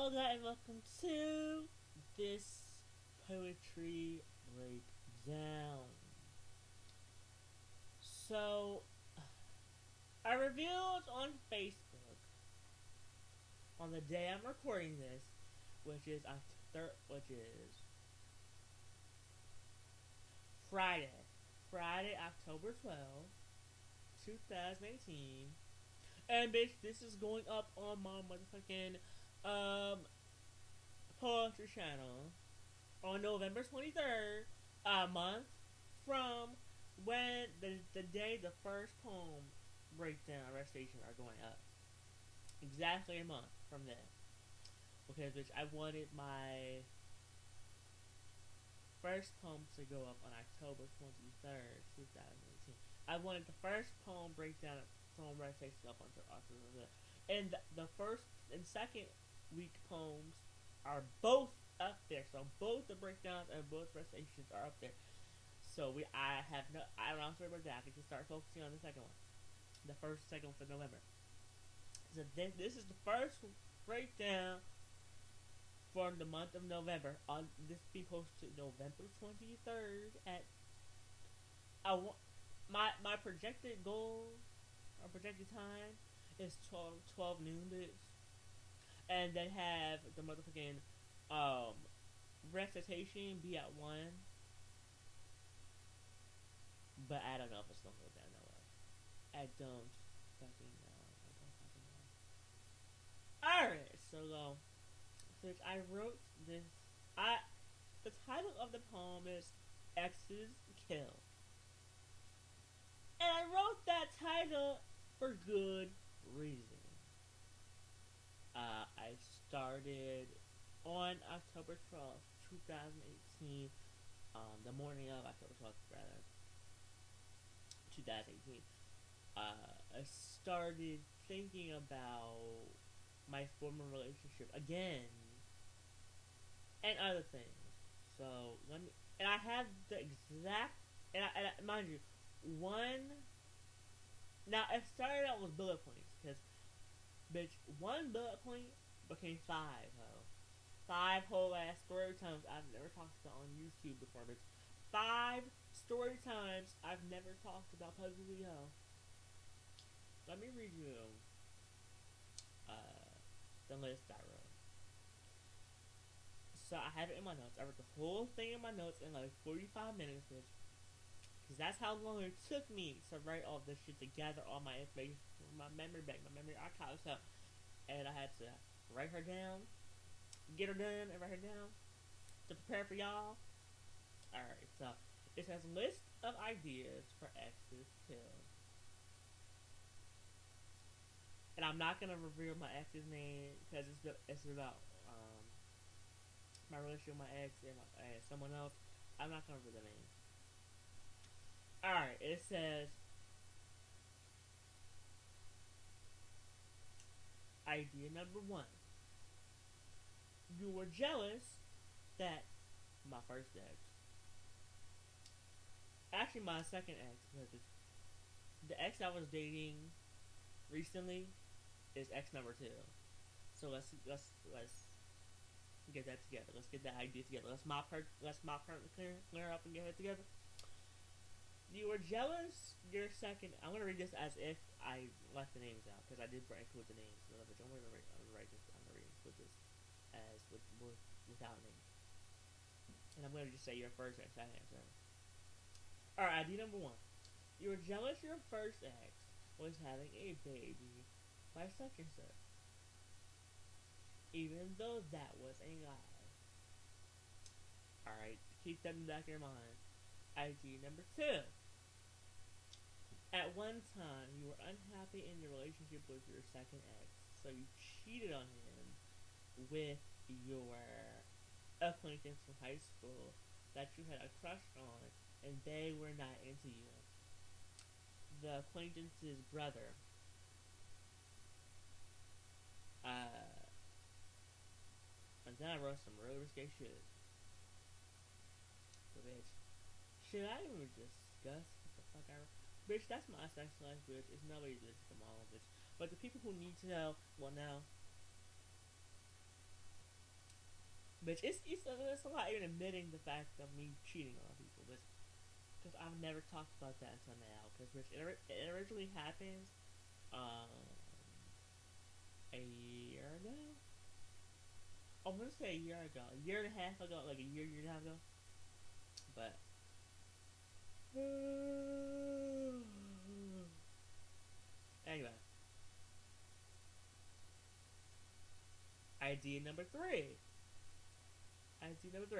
Olga, and welcome to this poetry breakdown. So, I revealed on Facebook on the day I'm recording this, which is Friday, October 12th, 2018. And bitch, this is going up on my motherfucking poetry channel on November 23rd, a month from when the day the first poem breakdown recitation are going up. Exactly a month from then. Because bitch, I wanted my first poem to go up on October 23rd, 2018. I wanted the first poem breakdown poem recitation up until October 3rd. And the first and second week poems are both up there. So both the breakdowns and both recitations are up there. So I don't have to worry about that. I can just start focusing on the second one. The second for November. So this is the first breakdown for the month of November. This will be posted November 23rd at my projected goal or projected time is 12 noon, bitch. And then have the motherfucking recitation be at 1. But I don't know if it's gonna go down that way. I don't fucking know. Alright, so since I wrote this, the title of the poem is Exes Kill. And I wrote that title for good reason. I started on October 12th, 2018, the morning of October 12th, rather, 2018. I started thinking about my former relationship again, and other things. So and I have the exact, and mind you, now it started out with bullet points, because, bitch, one bullet point became 5, ho. 5 whole ass story times I've never talked about on YouTube before, bitch. 5 story times I've never talked about publicly, ho. Let me read you the list I wrote. So I have it in my notes. I wrote the whole thing in my notes in like 45 minutes, bitch. Because that's how long it took me to write all this shit, to gather all my information from my memory bank, my memory archive stuff. And I had to write her down, get her done, and write her down to prepare for y'all. Alright, so it says list of ideas for exes killed. And I'm not gonna reveal my ex's name because it's about my relationship with my ex and someone else. I'm not gonna reveal the name. Alright, it says idea number 1. You were jealous that my first ex, actually my second ex, because the ex I was dating recently is ex number 2. So let's get that together. Let's get that idea together. Let's mop her clear up and get it together. You were jealous your second. I'm gonna read this as if I left the names out, because I did include the names. So I'm gonna include this as without names. And I'm gonna just say your first ex, second ex, right? Alright, idea number 1. You were jealous your first ex was having a baby by such and such, even though that was a lie. Alright, keep that in the back of your mind. Idea number 2. At one time, you were unhappy in your relationship with your second ex, so you cheated on him with your acquaintance from high school that you had a crush on, and they were not into you. The acquaintance's brother and then I wrote some really risque shit. But bitch, should I even discuss what the fuck I wrote? Bitch, that's my sex life, bitch. It's nobody's business from all of this. But the people who need to know will know. Bitch, it's a lot even admitting the fact of me cheating on people, bitch. Because I've never talked about that until now. Because, bitch, it originally happened, um, a year ago? I'm gonna say a year ago. A year and a half ago, like a year and a half ago. But, anyway. Idea number 3. Idea number 3.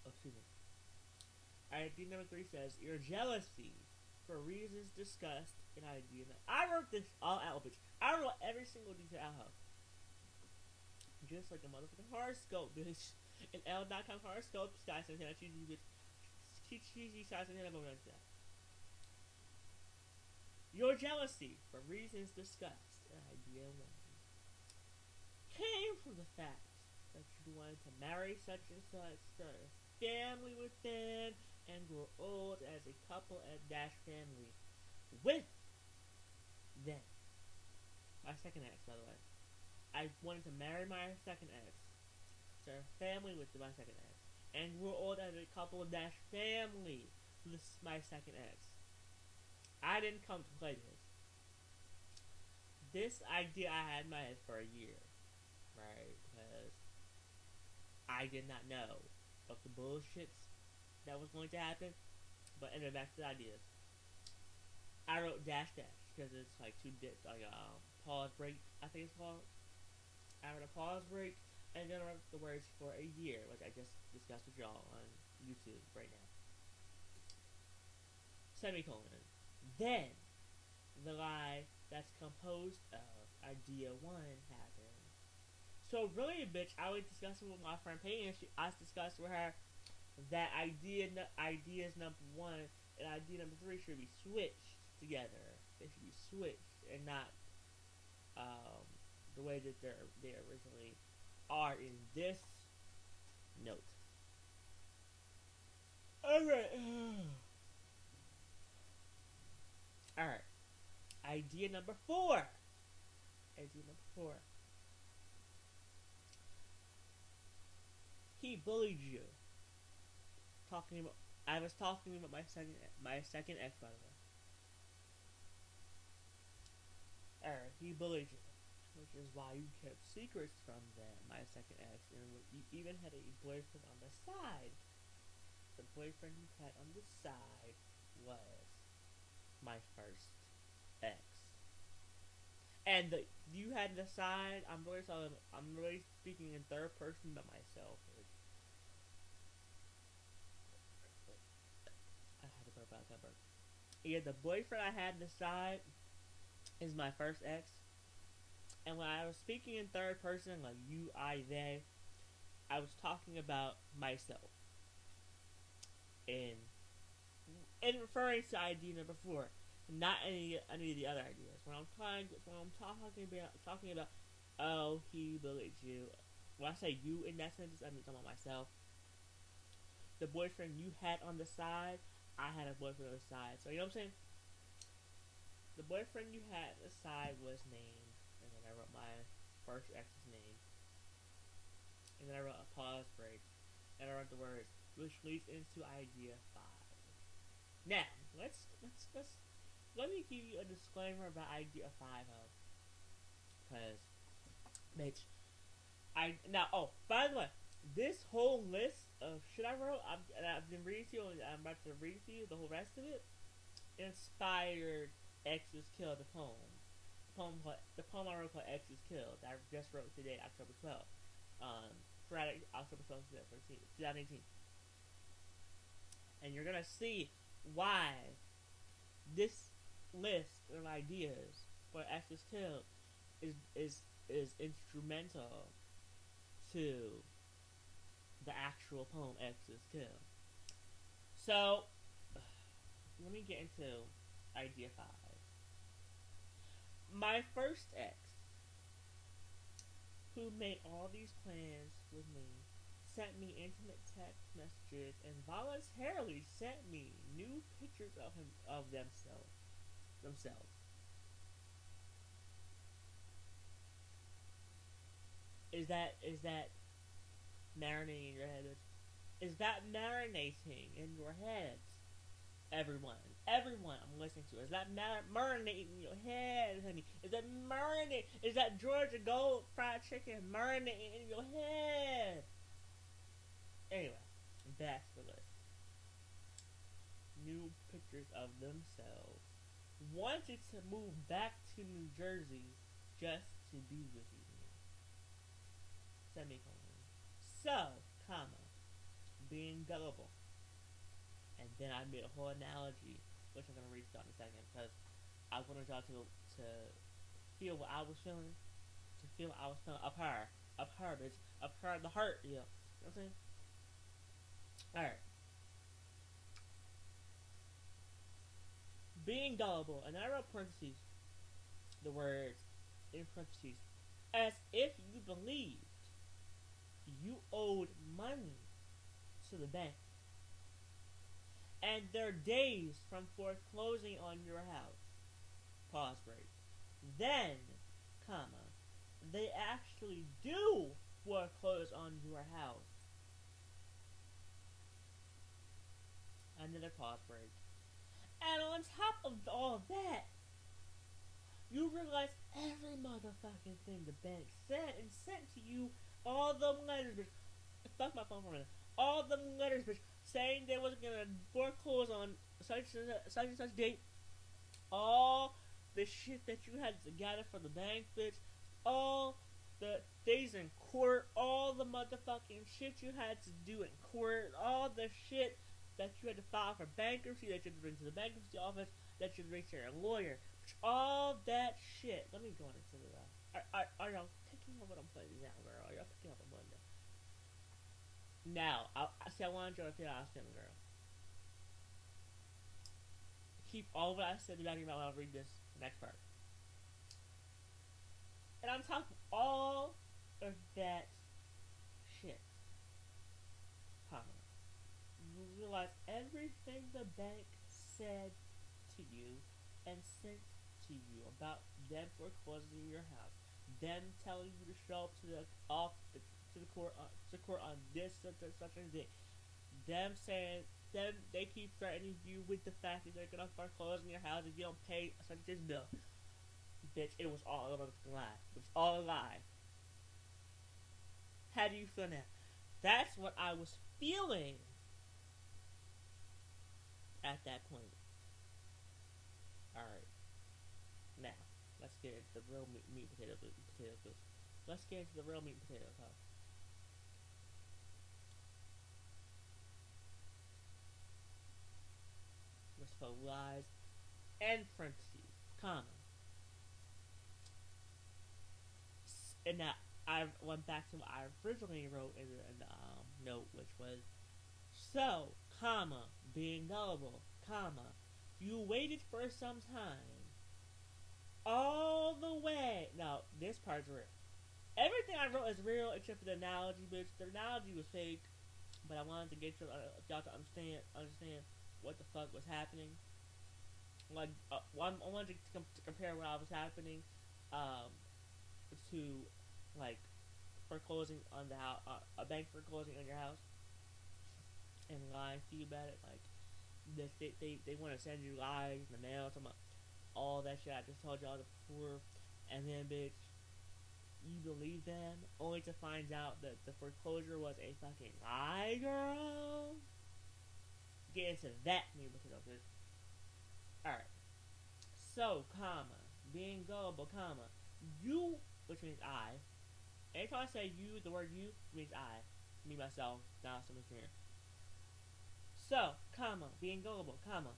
Oh, excuse me. Idea number 3 says, your jealousy for reasons discussed in idea. I wrote this all out, bitch. I wrote every single detail out. Just like a motherfucking horoscope, bitch. An L.com horoscope, Sky Santana, cheesy bitch. Cheesy Sky Santana, but we're that. Your jealousy for reasons discussed in idea 1 came from the fact that you wanted to marry such and such, start a family with them, and grow old as a couple and dash family with them. My second ex, by the way. I wanted to marry my second ex, start a family with my second ex, and grow old as a couple and dash family with my second ex. I didn't come to play this. This idea I had in my head for a year, right? Because I did not know of the bullshits that was going to happen. But anyway, back to the ideas. I wrote dash because it's like like a pause break, I think it's called. I wrote a pause break and then I wrote the words for a year, which I just discussed with y'all on YouTube right now. Semicolon. Then the lie that's composed of idea 1 happened. So really, bitch, I was discussing with my friend Peyton. I discussed with her that ideas number 1 and idea number 3 should be switched together. They should be switched and not the way that they originally are in this note. Alright. Alright. Idea number 4. Idea number 4. He bullied you. I was talking about my second ex, by the way. He bullied you, which is why you kept secrets from them, my second ex, and you even had a boyfriend on the side. The boyfriend you had on the side was my first ex. And you had the side. I'm really speaking in third person about myself. I had to burp out that burp. Yeah, the boyfriend I had on the side is my first ex. And when I was speaking in third person, like you, I, they, I was talking about myself. In referring to idea number 4, not any of the other ideas. When I'm talking about, oh, he bullied you. When I say you in that sentence, I mean talking about myself. The boyfriend you had on the side, I had a boyfriend on the side. So you know what I'm saying? The boyfriend you had on the side was named, and then I wrote my first ex's name, and then I wrote a pause break, and I wrote the words, which leads into idea 5. Now, let me give you a disclaimer about idea 5, because, bitch, by the way, this whole list of shit I wrote, I've been reading to you, and I'm about to read to you the whole rest of it, inspired Exes Kill, the poem. The poem I wrote called Exes Kill, that I just wrote today, October 12th. Friday, October 12th, 2018. And you're gonna see why this list of ideas for Exes Kill is instrumental to the actual poem Exes Kill. So let me get into idea 5. My first ex, who made all these plans with me, sent me intimate text messages and voluntarily sent me new pictures of themselves. is that marinating in your head? Is that marinating in your head? Everyone I'm listening to, is that marinating in your head, honey? Is that marinate? Is that Georgia Gold fried chicken marinating in your head? Anyway, back to the list. New pictures of themselves. Wanted to move back to New Jersey just to be with you. Semicolon. So, comma, being gullible. And then I made a whole analogy, which I'm gonna read to y'all in a second, because I wanted y'all to feel what I was feeling, to feel what I was feeling up her, bitch, up her, the heart, yeah. You know what I'm saying? Alright. Being gullible, and I wrote parentheses, the words in parentheses, as if you believed you owed money to the bank, and they're days from foreclosing on your house. Pause break. Then, comma, they actually do foreclose on your house. Another pause break. And on top of all that, you realize every motherfucking thing the bank said and sent to you, all them letters, bitch. Fuck my phone for a minute. All them letters, bitch, saying they was gonna foreclose on such and such date. All the shit that you had to gather for the bank, bitch. All the days in court. All the motherfucking shit you had to do in court. All the shit that you had to file for bankruptcy, that you had to bring to the bankruptcy office, that you had to bring to your lawyer. All that shit. Let me go into the. Are y'all picking up what I'm playing now, girl? Are y'all picking up what I'm playing now? Now, I wanted y'all to feel how I was feeling, girl. Keep all what I said in the back of your mind when I read this next part. And on top of all of that shit, you realize everything the bank said to you and sent to you about them foreclosing your house, them telling you to show up to the court on this such a day, them saying they keep threatening you with the fact that they're gonna foreclose on your house if you don't pay such this bill. Bitch, it was all a lie. It was all a lie. How do you feel now? That's what I was feeling at that point. Alright. Now, let's get into the real meat potatoes. Let's get into the real meat and potatoes, huh? Let's put lies and parentheses, comma. And now, I went back to what I originally wrote in the note, which was, so, comma, being gullible, comma, you waited for some time, all the way. Now, this part's real. Everything I wrote is real except for the analogy, bitch. The analogy was fake, but I wanted to get y'all to understand what the fuck was happening. Like, I wanted to compare what was happening, to, like, foreclosing on the house, a bank foreclosing on your house, and lying to you about it. Like, they want to send you lies in the mail, talking about all that shit I just told y'all before, and then, bitch, you believe them, only to find out that the foreclosure was a fucking lie, girl. Get into that neighborhood, bitch. Alright. So, comma, being gullible, comma, you, which means I. Anytime I say you, the word you means I. Me, myself, now someone's here. So, comma, being gullible, comma,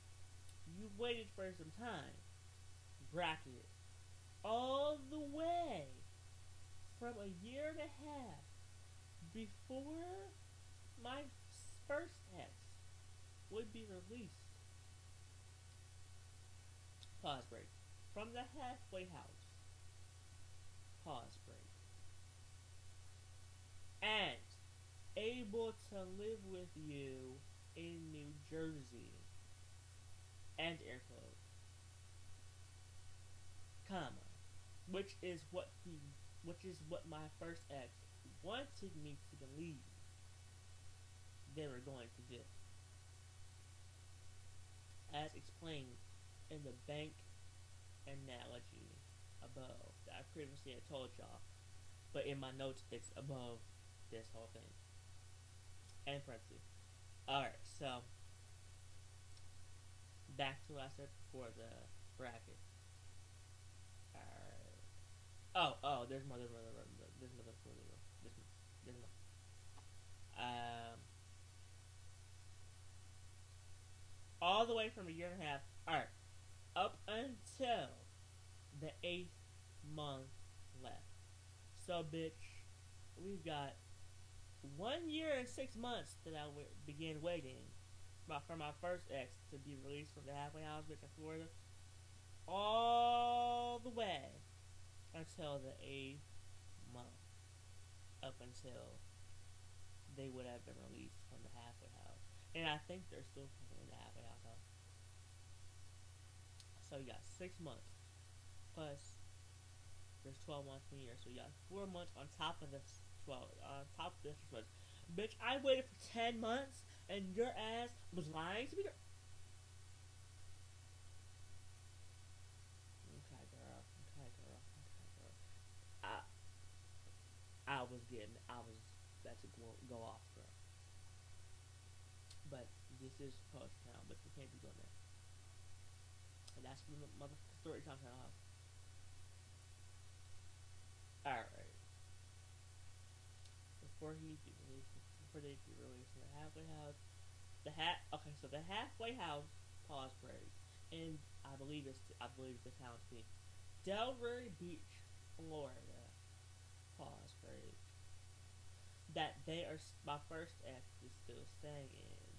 you waited for some time, bracket, all the way from a year and a half before my first ex would be released. Pause break. From the halfway house. Pause break. And able to live with you in New Jersey. And air quote. Comma. Which is what my first ex wanted me to believe they were going to do, as explained in the bank analogy above that I previously had told y'all, but in my notes it's above this whole thing. And parentheses. Alright, so back to what I said before the bracket. Alright. There's more. Um, all the way from a year and a half. Alright, up until the 8th month left. So, bitch, we've got 1 year and 6 months that I began waiting for my first ex to be released from the halfway house, bitch, in Florida, all the way until the 8th month, up until they would have been released from the halfway house. And I think they're still in the halfway house. So you got 6 months plus there's 12 months in a year, so you got 4 months on top of this 12. On top of this 6 months, bitch, I waited for 10 months, and your ass was lying to me. Okay, girl. I was about to go off, girl. But this is post now, but we can't be doing that. And that's the motherfucking story time off. Alright. Before they be released from the halfway house. So the halfway house pause break, and I believe the town to be Delray Beach, Florida. Pause break. That they are my first ex is still staying in,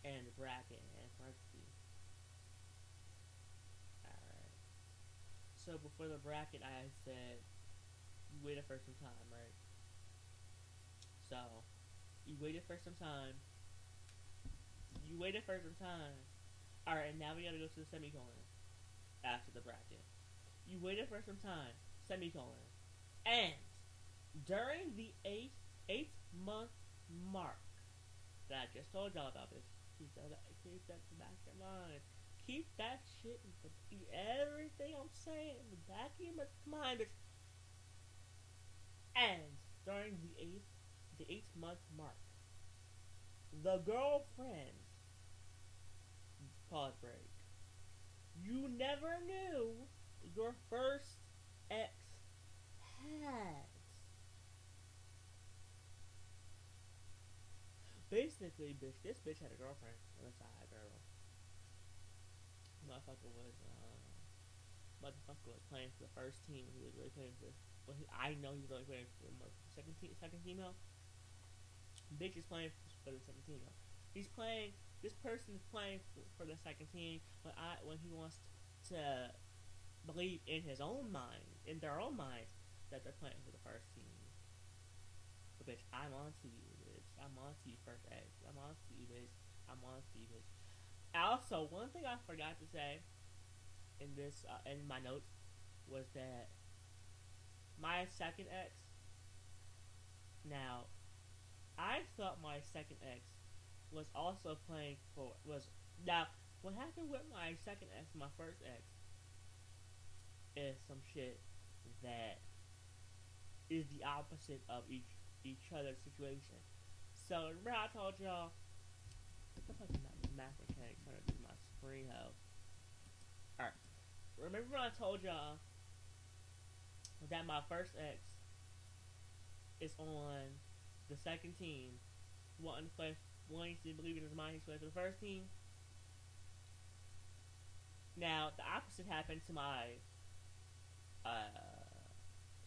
and bracket and parentheses. Alright. So before the bracket, I said you waited for some time, right? So you waited for some time. Alright, now we gotta go to the semicolon after the bracket. You waited for some time, semicolon. And during the 8th month mark that I just told y'all about, this, keep that in the back of your mind. Keep that shit in everything I'm saying in the back of your mind, bitch. And during the 8th month mark, the girlfriend pause break you never knew your first ex had. Basically, bitch, this bitch had a girlfriend on the side, girl. Motherfucker was playing for the first team. He was really playing for. I know he was really playing for the second team now. Bitch is playing for the second team now. He's playing. This person is playing for the second team when he wants to believe in his own mind, in their own minds, that they're playing for the first team. But bitch, I'm on to you, bitch. I'm on to you, first ex. I'm on to you, bitch. I'm on to you, bitch. Also, one thing I forgot to say in this in my notes was that my second ex. Now, I thought my second ex was also playing for now. What happened with my second ex, my first ex, is some shit that is the opposite of each other's situation. So remember I told y'all, what the fuck is that math mechanics trying to do my screen hoe? Alright. Remember when I told y'all that my first ex is on the second team, wanting to believe in his mind he's playing for the first team? Now, the opposite happened to my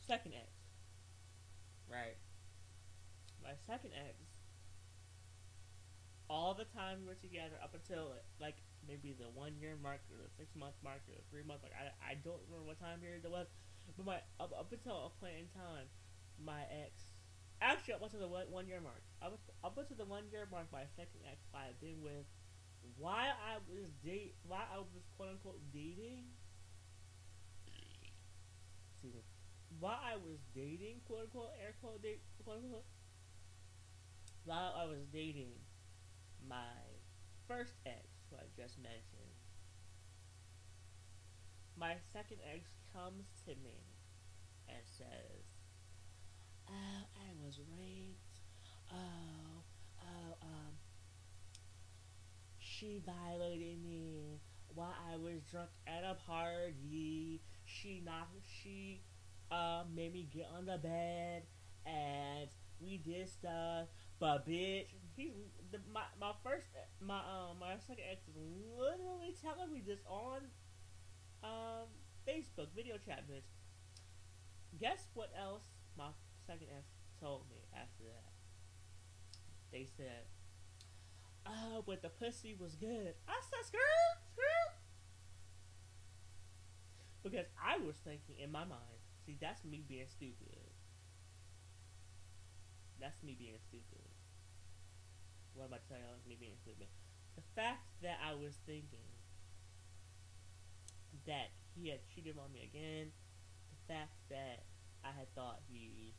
second ex. Right? My second ex, all the time we were together up until like maybe the 1 year mark or the 6 month mark or the 3 month mark, I don't remember what time period it was, but up until a point in time, my ex, actually up until the 1 year mark, up until the 1 year mark, my second ex I had been with, while I was quote unquote dating, excuse me, while I was dating, quote unquote, air quote, quote unquote, while I was dating my first ex, who I just mentioned, my second ex comes to me and says, "Oh, I was raped. Oh, oh, she violated me while I was drunk at a party. She made me get on the bed and we did stuff. But bitch, my second ex is literally telling me this on Facebook video chat, bitch. Guess what else my second ex told me after that? They said, "Oh, but the pussy was good." I said, "Skirt, skirt," because I was thinking in my mind. See, that's me being stupid. That's me being stupid. What am I telling you? Me being stupid. The fact that I was thinking that he had cheated on me again. The fact that I had thought he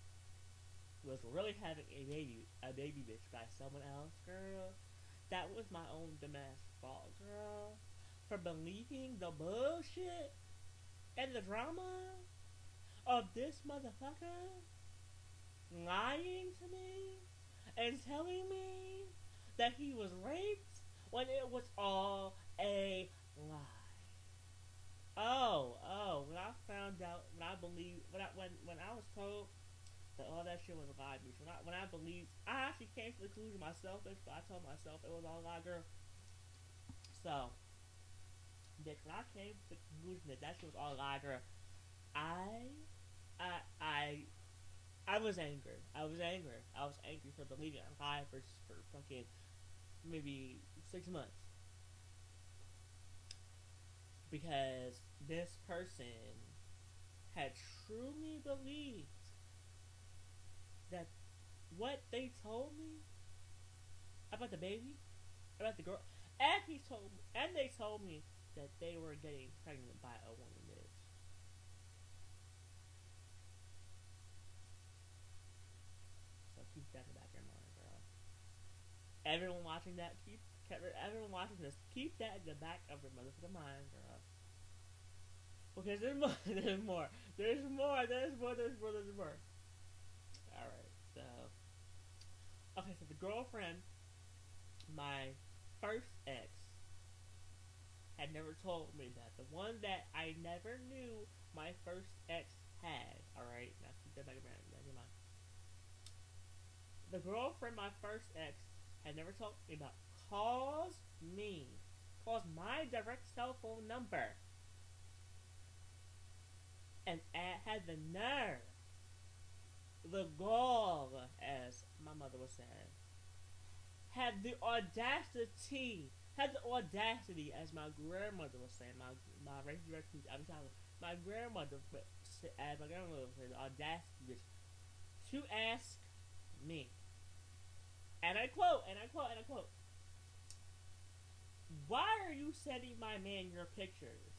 was really having a baby bitch by someone else, girl. That was my own domestic fault, girl. For believing the bullshit and the drama of this motherfucker lying to me and telling me that he was raped when it was all a lie. When I found out, when I was told that all that shit was a lie, bitch. When I believed, I actually came to the conclusion myself, bitch. But I told myself it was all a lie, girl. So, bitch, when I came to the conclusion that that shit was all a lie, girl, I, I, I, I was angry. I was angry. I was angry for believing a lie for fucking maybe 6 months because this person had truly believed that what they told me about the baby, about the girl, and they told me that they were getting pregnant by a woman, bitch. So keep that in the back of your mind, girl. Everyone watching that, everyone watching this, keep that in the back of your motherfucking mind, girl. Because there's more, there's more, there's more, there's more, there's more, there's more. Alright, so. Okay, so the girlfriend, my first ex, had never told me that. The one that I never knew my first ex had. Alright, now keep that back in mind. The girlfriend, my first ex, had never told me about. Calls my direct cell phone number, and had the nerve, the gall, as my mother was saying, had the audacity, as my grandmother was saying, my resurrection, I'm telling my grandmother, as my grandmother was saying, the audacity to ask me, and I quote, "Why are you sending my man your pictures?"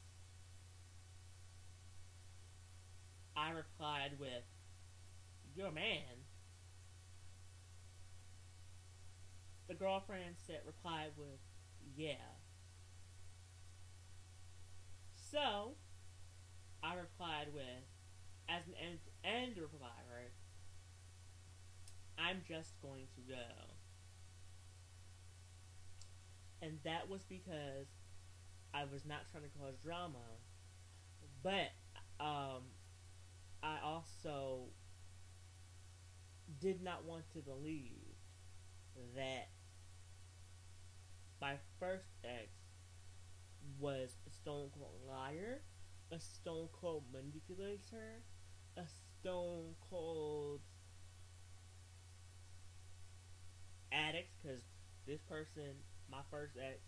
I replied with, "Your man?" The girlfriend replied with, "Yeah." So, I replied with, as an end reply, right? "I'm just going to go." And that was because I was not trying to cause drama, but I also did not want to believe that my first ex was a stone cold liar, a stone cold manipulator, a stone cold addict, because this person, my first ex,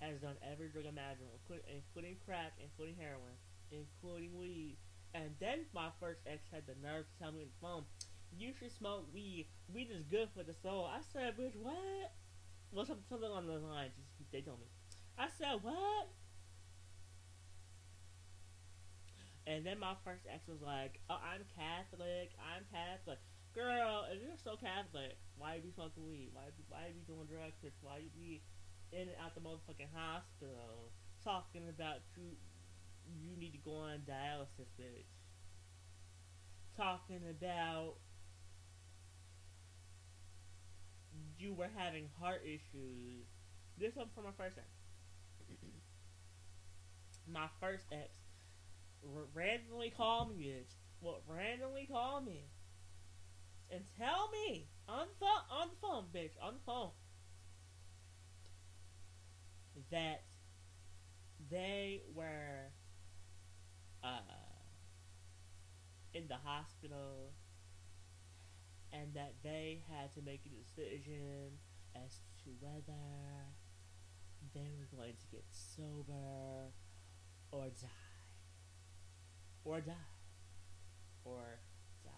has done every drug imaginable, including crack, including heroin, including weed. And then my first ex had the nerve to tell me on the phone, "You should smoke weed. Weed is good for the soul." I said, "Bitch, what?" Well, something on those lines. They told me. I said, "What?" And then my first ex was like, "Oh, I'm Catholic. I'm Catholic." Girl, if you're so Catholic, why you be smoking weed? Why you be doing drugs? Bitch? Why you be in and out the motherfucking hospital talking about you need to go on dialysis, bitch? Talking about you were having heart issues. This one from my first ex. My first ex randomly called me, bitch. Well, randomly call me and tell me on the phone, bitch, on the phone, that they were in the hospital and that they had to make a decision as to whether they were going to get sober or die. Or die. Or die.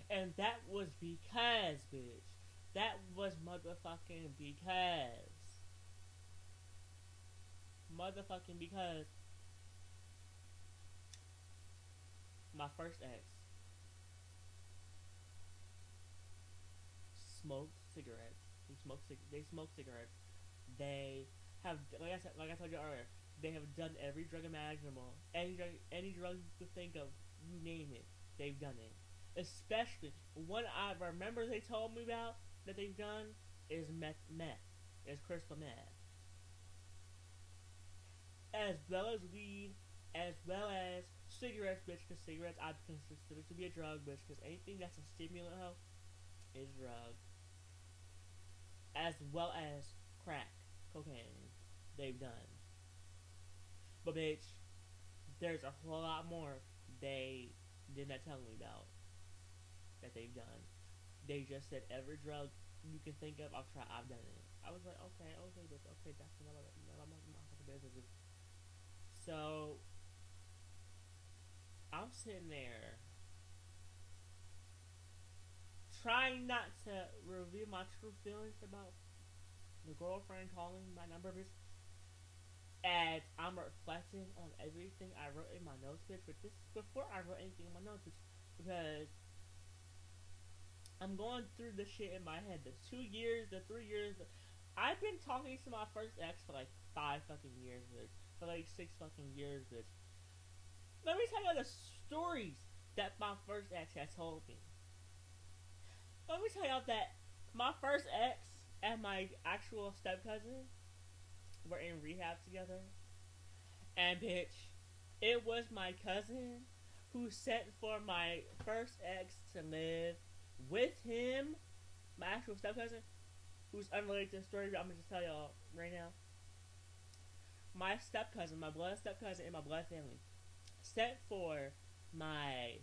And that was because, bitch. That was motherfucking because. Motherfucking because my first ex smoked cigarettes. They smoke cigarettes. They have, like I told you earlier, they have done every drug imaginable. Any drug you could think of, you name it, they've done it. Especially one I remember they told me about that they've done is meth. Is crystal meth. As well as weed, as well as cigarettes, bitch, because cigarettes I consider to be a drug, bitch, because anything that's a stimulant hoe is a drug. As well as crack, cocaine, they've done. But bitch, there's a whole lot more they did not tell me about that they've done. They just said every drug you can think of, I've done it. I was like, okay, bitch, okay, that's none of my fucking business. So I'm sitting there trying not to reveal my true feelings about the girlfriend calling my number, bitch. And I'm reflecting on everything I wrote in my notes, bitch. But this is before I wrote anything in my notes, bitch, because I'm going through this shit in my head. The 2 years, the 3 years. I've been talking to my first ex for like 5 fucking years, bitch. For like 6 fucking years, bitch. Let me tell you the stories that my first ex has told me. Let me tell y'all that my first ex and my actual step cousin were in rehab together. And bitch, it was my cousin who sent for my first ex to live with him. My actual step cousin, who's unrelated to the story, but I'm gonna just tell y'all right now. My step cousin, my blood step cousin in my blood family, sent for my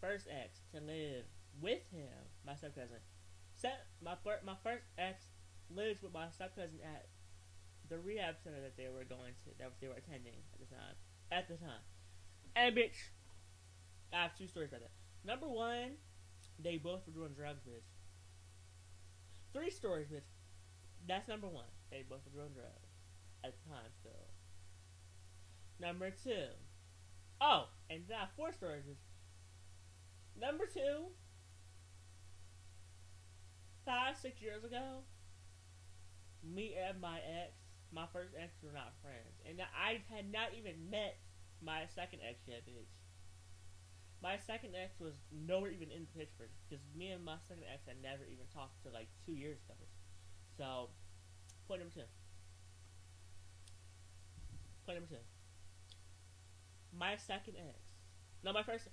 first ex to live with him, my step cousin. My first ex lives with my step cousin at the rehab center that they were going to, that they were attending at the time. And bitch, I have 2 stories about that. Number 1, they both were doing drugs, bitch. 3 stories, bitch. That's number 1. They both were doing drugs at the time still. Number 2. Oh, and then I have 4 stories, bitch. Number 2, 5-6 years ago, me and my ex, my first ex, were not friends. And I had not even met my second ex yet, bitch. My second ex was nowhere even in Pittsburgh. Because me and my second ex had never even talked to like 2 years ago, bitch. So, point number 2. Point number 2. My second ex. No, my first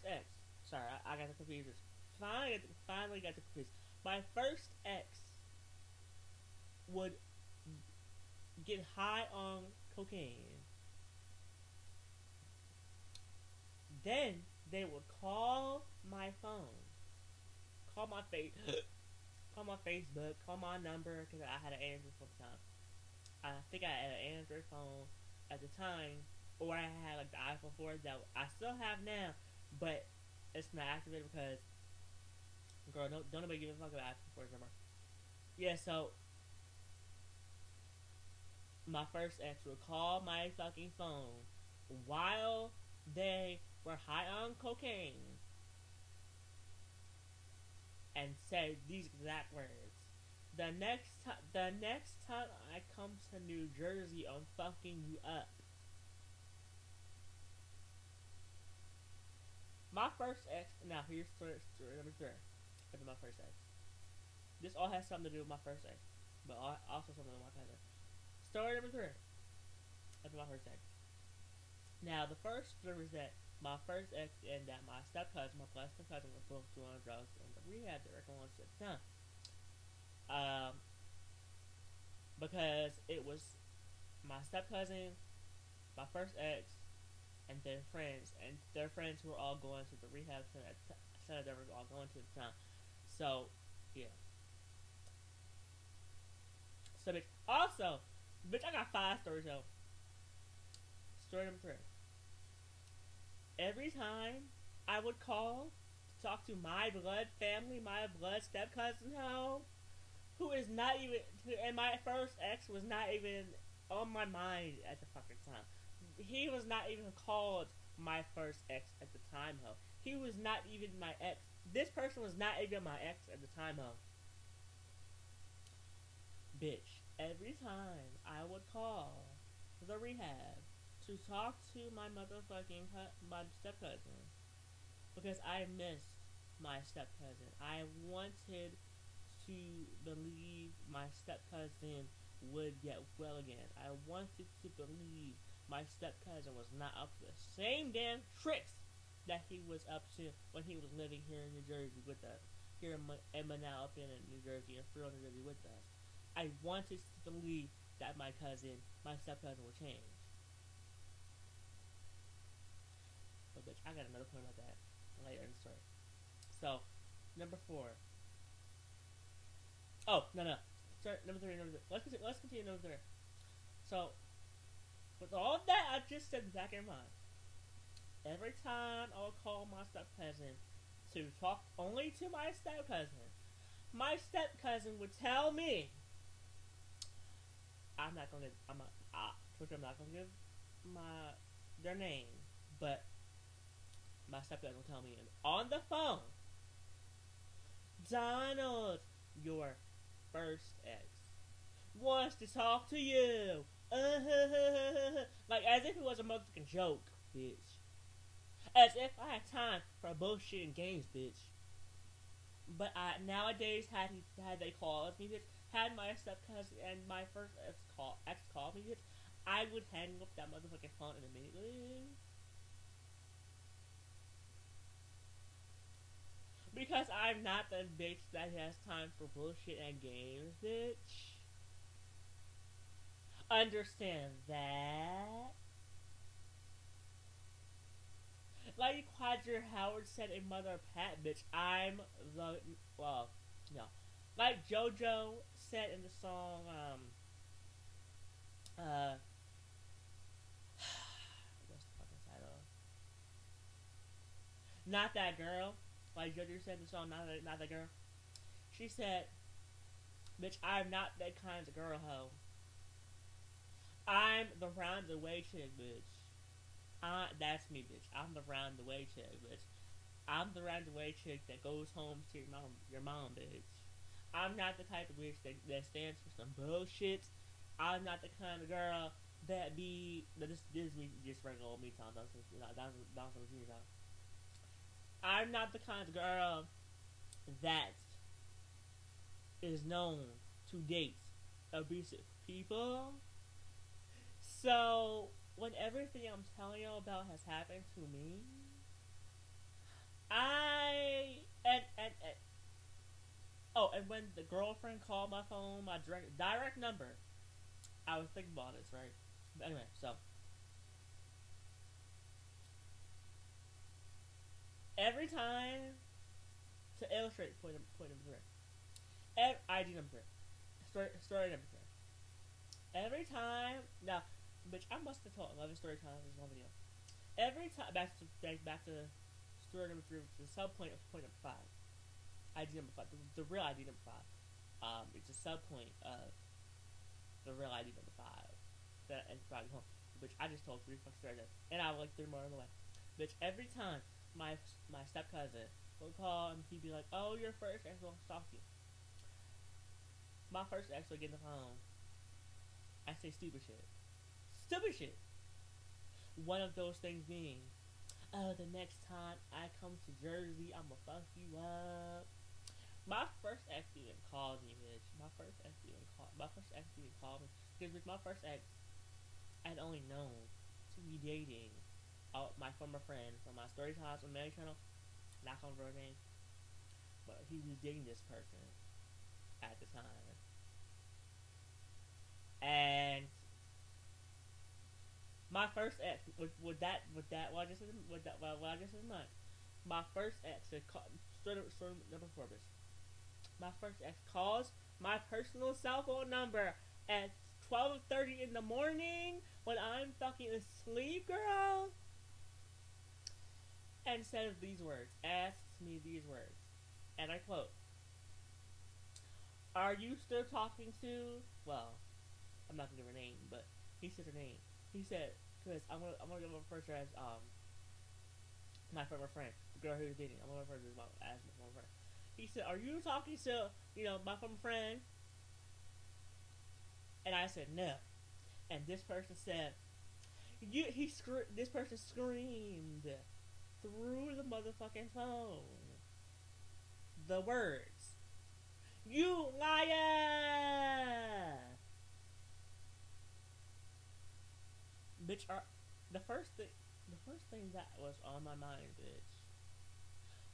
ex. Sorry, I got the confused. Finally got the confused. My first ex would get high on cocaine. Then they would call my phone, call my call my Facebook, call my number, because I had an Android phone at the time. I think I had an Android phone at the time, or I had like the iPhone 4 that I still have now, but it's not activated because, girl, don't nobody give a fuck about iPhone 4's number. Yeah, so my first ex would call my fucking phone while they were high on cocaine and said these exact words. The next time I come to New Jersey, I'm fucking you up. My first ex. Now here's story number 3 of my first ex. This all has something to do with my first ex, but also something with my cousin. Story number 3 of my first ex. Now the first story is that my first ex and that my step cousin, my plus step cousin, were both doing drugs in the rehab they were going to at the time. Because it was my step cousin, my first ex, and their friends who were all going to the rehab center they were all going to at the time. So, yeah. So, bitch. Also, bitch, I got 5 stories, though. Story number 3. Every time I would call to talk to my blood family, my blood step cousin home, who is not even, and my first ex was not even on my mind at the fucking time. He was not even called my first ex at the time, ho. He was not even my ex. This person was not even my ex at the time, ho. Bitch, every time I would call the rehab to talk to my motherfucking my step cousin, because I missed my step cousin. I wanted to believe my step cousin would get well again. I wanted to believe my step cousin was not up to the same damn tricks that he was up to when he was living here in New Jersey with us. Here in Manal, up in New Jersey, and Freehold, New Jersey with us. I wanted to believe that my step cousin would change. But bitch, I got another point about that later in the story. So, number 4. Oh, no. Sorry, number 3. Let's continue number 3. So, with all that I just said back in mind, every time I would call my step cousin to talk only to my step cousin would tell me, I'm not gonna give their name, but my step cousin will tell me on the phone, Donald, your first ex wants to talk to you. Like as if it was a motherfucking joke, bitch. As if I had time for bullshit and games, bitch. But nowadays, had they called me, bitch, had my step cousin and my first ex called me, bitch, I would hang up that motherfucking phone immediately. Because I'm not the bitch that has time for bullshit and games, bitch. Understand that? Like Quadra Howard said in Mother Pat, bitch, I'm the, well, no. Like JoJo said in the song, what's the fucking title? Not That Girl. Like JoJo said in the song, Not That Girl. She said, bitch, I'm not that kind of girl, ho. I'm the round the way chick, bitch. That's me, bitch. I'm the round the way chick, bitch. I'm the round the way chick that goes home to your mom, bitch. I'm not the type of bitch that stands for some bullshit. I'm not the kind of girl that this is me just regular old me talking. That's what you're talking. I'm not the kind of girl that is known to date abusive people. So when everything I'm telling you about has happened to me, and when the girlfriend called my phone, my direct number, I was thinking about this, right? But anyway, so every time, to illustrate point number 3, ID number 3, story number 3. Every time, now, bitch, I must have told 11 story times in this one video. Every time, back to story number 3, the sub point of point number 5. ID number 5, the real ID number 5. It's a sub point of the real ID number 5. And probably home. Which I just told 3 fucking stories, and I have like 3 more on the way. Bitch, every time my step cousin would call and he'd be like, "Oh, your first ex wants to talk to you." My first ex would get in the phone. I say stupid shit. Stupid shit. One of those things being, "Oh, the next time I come to Jersey, I'ma fuck you up." My first ex even called me, bitch. My first ex even called me because with my first ex, I'd only known to be dating my former friend from my story times on Mary channel. Not gonna remember her name, but he was dating this person at the time, and my first ex with that what I just said what I just said much. My first ex had called story number 4, bitch. My first ex calls my personal cell phone number at 12:30 in the morning when I'm fucking asleep, girl, and says these words, asks me these words, and I quote, "Are you still talking to?" Well, I'm not gonna give her name, but he said her name. He said, "Cause I'm gonna give her first as my former friend, the girl who was dating. I'm gonna refer to her as my former friend." He said, "Are you talking to my former friend?" And I said no. And this person said, this person screamed through the motherfucking phone the words, "You liar!" Bitch, the first thing that was on my mind, bitch,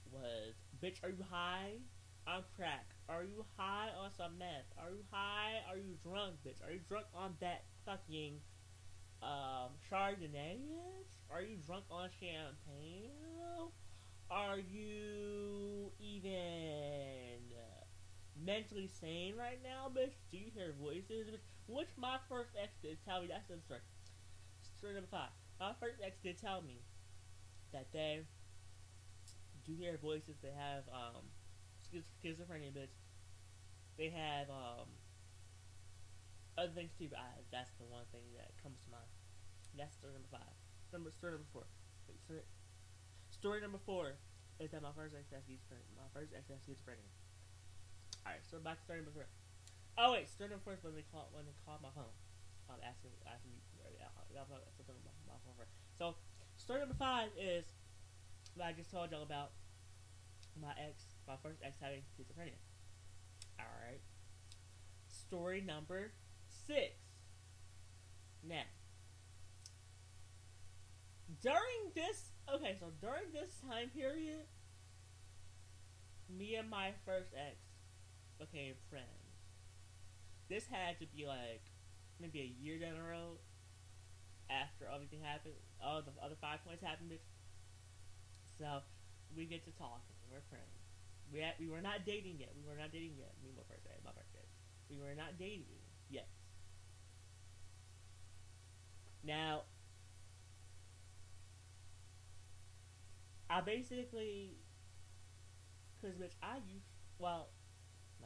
was, "Bitch, are you high on crack? Are you high on some meth? Are you high? Are you drunk, bitch? Are you drunk on that fucking Chardonnay, bitch? Are you drunk on champagne? Are you even mentally sane right now, bitch? Do you hear voices, bitch?" Which my first ex did tell me. That's the story. Story number 5. My first ex did tell me that they do hear voices. They have schizophrenia, bitch. They have other things too, but that's the one thing that comes to mind. That's story number 5. Story number 4. Wait, story number 4 is that my first ex has schizophrenia. Alright, so back to story number 4. Oh wait, story number 4 is when they called my phone, asking me. So story number 5 is what I just told y'all about my first ex having schizophrenia. Alright. Story number 6. Now, during this time period, me and my first ex became friends. This had to be like maybe a year down the road after everything happened. All the other 5 points happened, bitch. So we get to talking. We're friends. We were not dating yet. Me and my first ex. We were not dating yet. Now, I basically, cause bitch, let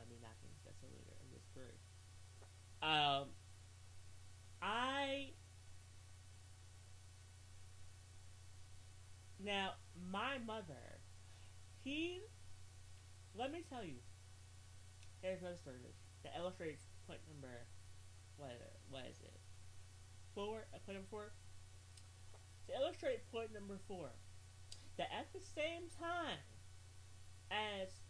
me not get into that later in this story. Now my mother, let me tell you, there's another story that illustrates point number, what is it? 4? Point number 4? To illustrate point number 4, that at the same time as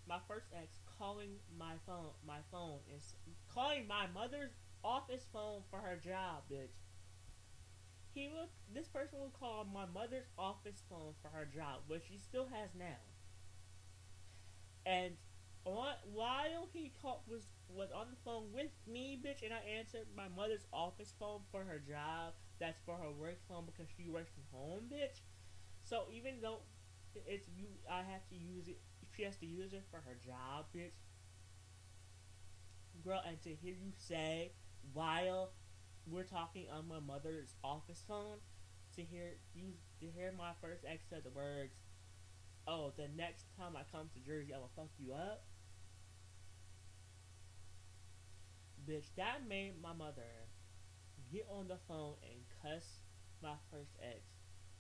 my first ex calling my phone is calling my mother's office phone for her job, bitch. This person would call my mother's office phone for her job, which she still has now. And while he was on the phone with me, bitch, and I answered my mother's office phone for her job, that's for her work phone because she works from home, bitch. So even though I have to use it, she has to use it for her job, bitch. Girl, and to hear you say while we're talking on my mother's office phone, to hear my first ex said the words, "Oh, the next time I come to Jersey, I will fuck you up." Bitch, that made my mother get on the phone and cuss my first ex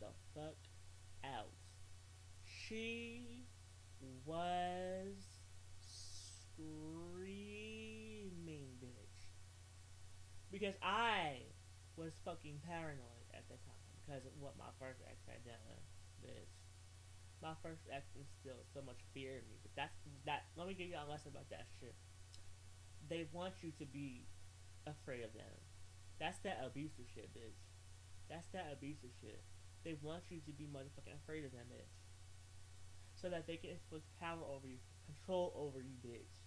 the fuck out. She was screaming, bitch. Because I was fucking paranoid at the time because of what my first ex had done, bitch. My first ex instilled so much fear in me, but that. Let me give you a lesson about that shit. They want you to be afraid of them. That's that abusive shit, bitch. That's that abusive shit. They want you to be motherfucking afraid of them, bitch. So that they can inflict power over you, control over you, bitch.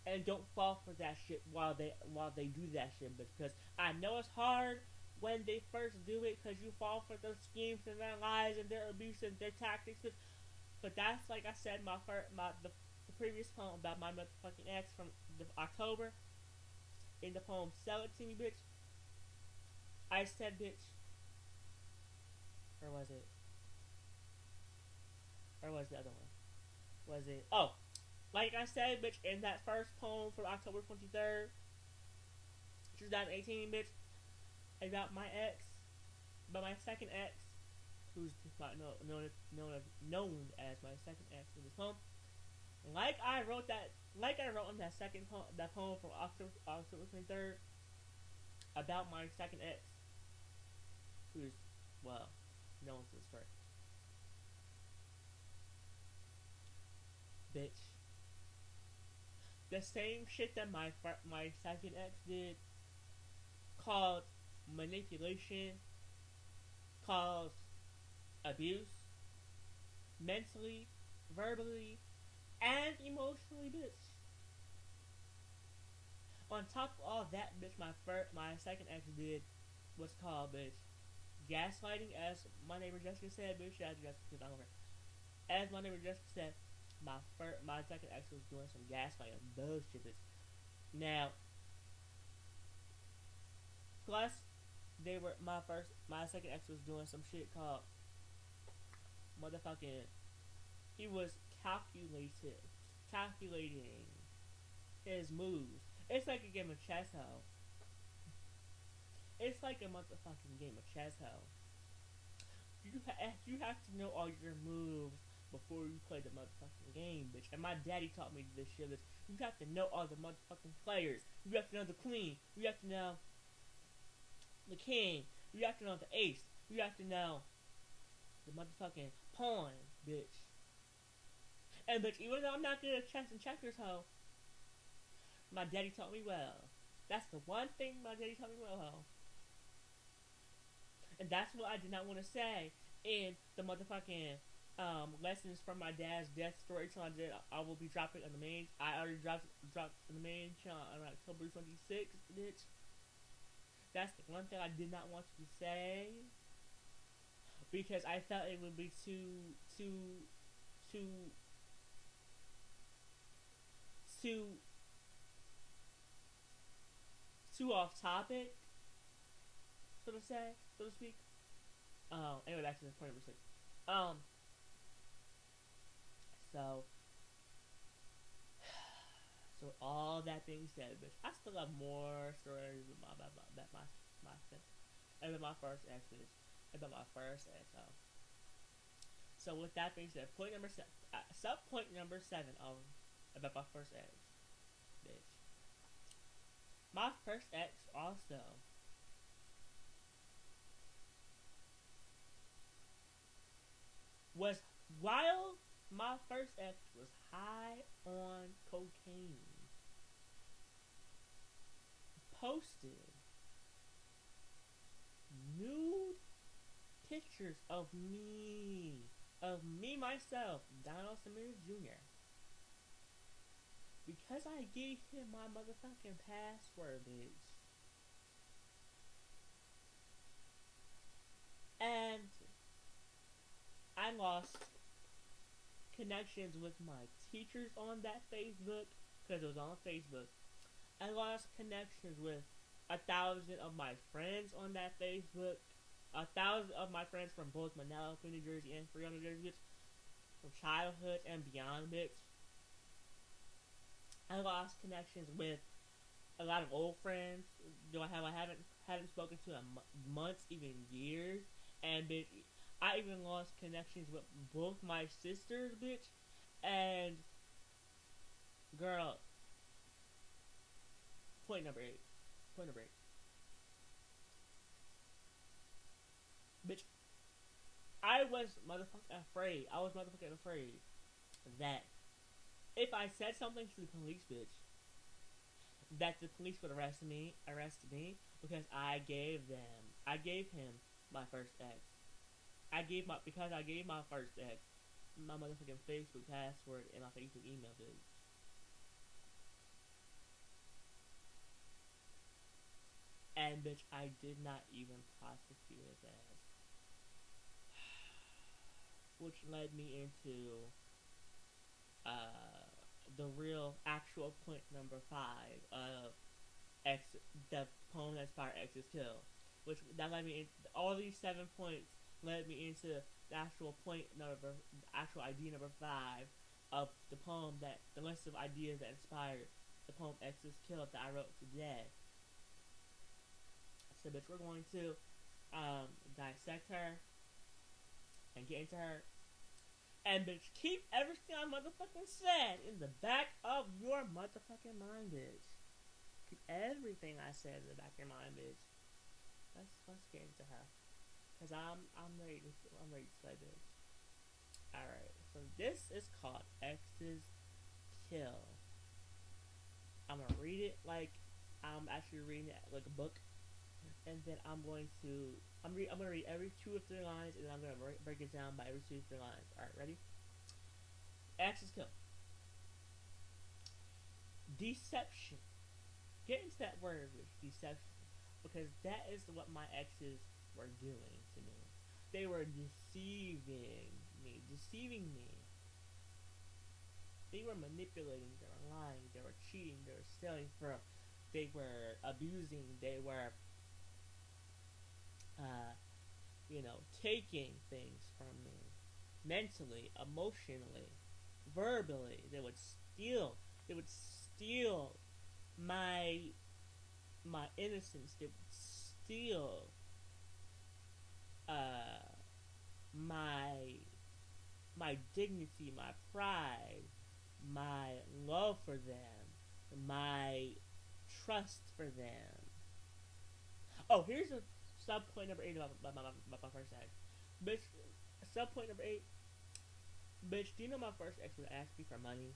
And don't fall for that shit while they do that shit, bitch. Because I know it's hard when they first do it, because you fall for their schemes and their lies and their abuse and their tactics, bitch. But that's, like I said, the previous poem about my motherfucking ex from October. In the poem "Sell It to Me, Bitch," I said, bitch. Or was it? Or was the other one? Was it? Oh, like I said, bitch, in that first poem from October 23rd, 2018, bitch, about my ex, about my second ex, who's known as my second ex in this poem. Like I wrote in that second poem, that poem from October 23rd, about my second ex, who's, well, known since first. Bitch. The same shit that my second ex did, called manipulation, called abuse, mentally, verbally, and emotionally, bitch. On top of all that, bitch, my second ex did what's called, bitch, gaslighting, as my neighbor Jessica said, bitch. Shout out to Jessica, because I love her. As my neighbor Jessica said, my second ex was doing some gaslighting bullshit, bitch. Now, plus, my second ex was doing some shit called motherfucking. He was calculating his moves. It's like a game of chess, ho. It's like a motherfucking game of chess, ho. You have to know all your moves before you play the motherfucking game, bitch. And my daddy taught me this shit, bitch. You have to know all the motherfucking players. You have to know the queen. You have to know the king. You have to know the ace. You have to know the motherfucking pawn, bitch. And bitch, even though I'm not good at chess and checkers, ho, my daddy taught me well. That's the one thing my daddy taught me well, ho. And that's what I did not want to say in the motherfucking lessons from my dad's death story challenge that I will be dropping on the main. I already dropped on the main channel on October 26th, bitch. That's the one thing I did not want you to say, because I felt it would be too off topic, so to speak. Anyway, back to the point number 6. So all that being said, bitch, I still have more stories about my first ex, bitch. About my first ex, So with that being said, point number 7, point number 7 about my first ex, bitch. My first ex also was, while my first ex was high on cocaine, posted nude pictures of me myself, Donald Simmons Jr. Because I gave him my motherfucking password, bitch. And I lost connections with my teachers on that Facebook, because it was on Facebook. I lost connections with 1,000 of my friends on that Facebook. 1,000 of my friends from both Manila, New Jersey, and Freon, New Jersey, bitch. From childhood and beyond, bitch. I lost connections with a lot of old friends. I haven't haven't spoken to in months, even years, and bitch, I even lost connections with both my sisters, bitch, and girl, point number eight, point number eight, bitch, I was motherfucking afraid. I was motherfucking afraid that if I said something to the police, bitch, that the police would arrest me, because I gave him my first ex. Because I gave my first ex my motherfucking Facebook password and my Facebook email, bitch. And bitch, I did not even prosecute his ass, which led me into the real actual point number 5 of X, the poem that inspired Exes Kill, which that led me in, all these 7 points led me into the actual actual idea number 5 of the poem, that the list of ideas that inspired the poem Exes Kill that I wrote today. So bitch, we're going to dissect her and get into her. And bitch, keep everything I motherfucking said in the back of your motherfucking mind, bitch. Keep everything I said in the back of your mind, bitch. Let's get into her, cause I'm ready to play, bitch. All right, so this is called Exes Kill. I'm gonna read it like I'm actually reading it like a book, and then I'm gonna read every 2 or 3 lines, and then I'm gonna break it down by every 2 or 3 lines. All right, ready? Exes Kill. Deception. Get into that word, deception, because that is what my exes were doing to me. They were deceiving me. They were manipulating. They were lying. They were cheating. They were stealing from. They were abusing. They were, taking things from me, mentally, emotionally, verbally. They would steal. My innocence. They would steal my dignity, my pride, my love for them, my trust for them. Oh, here's a sub point number 8 about my first ex. Bitch, sub point number 8. Bitch, do you know my first ex would ask me for money?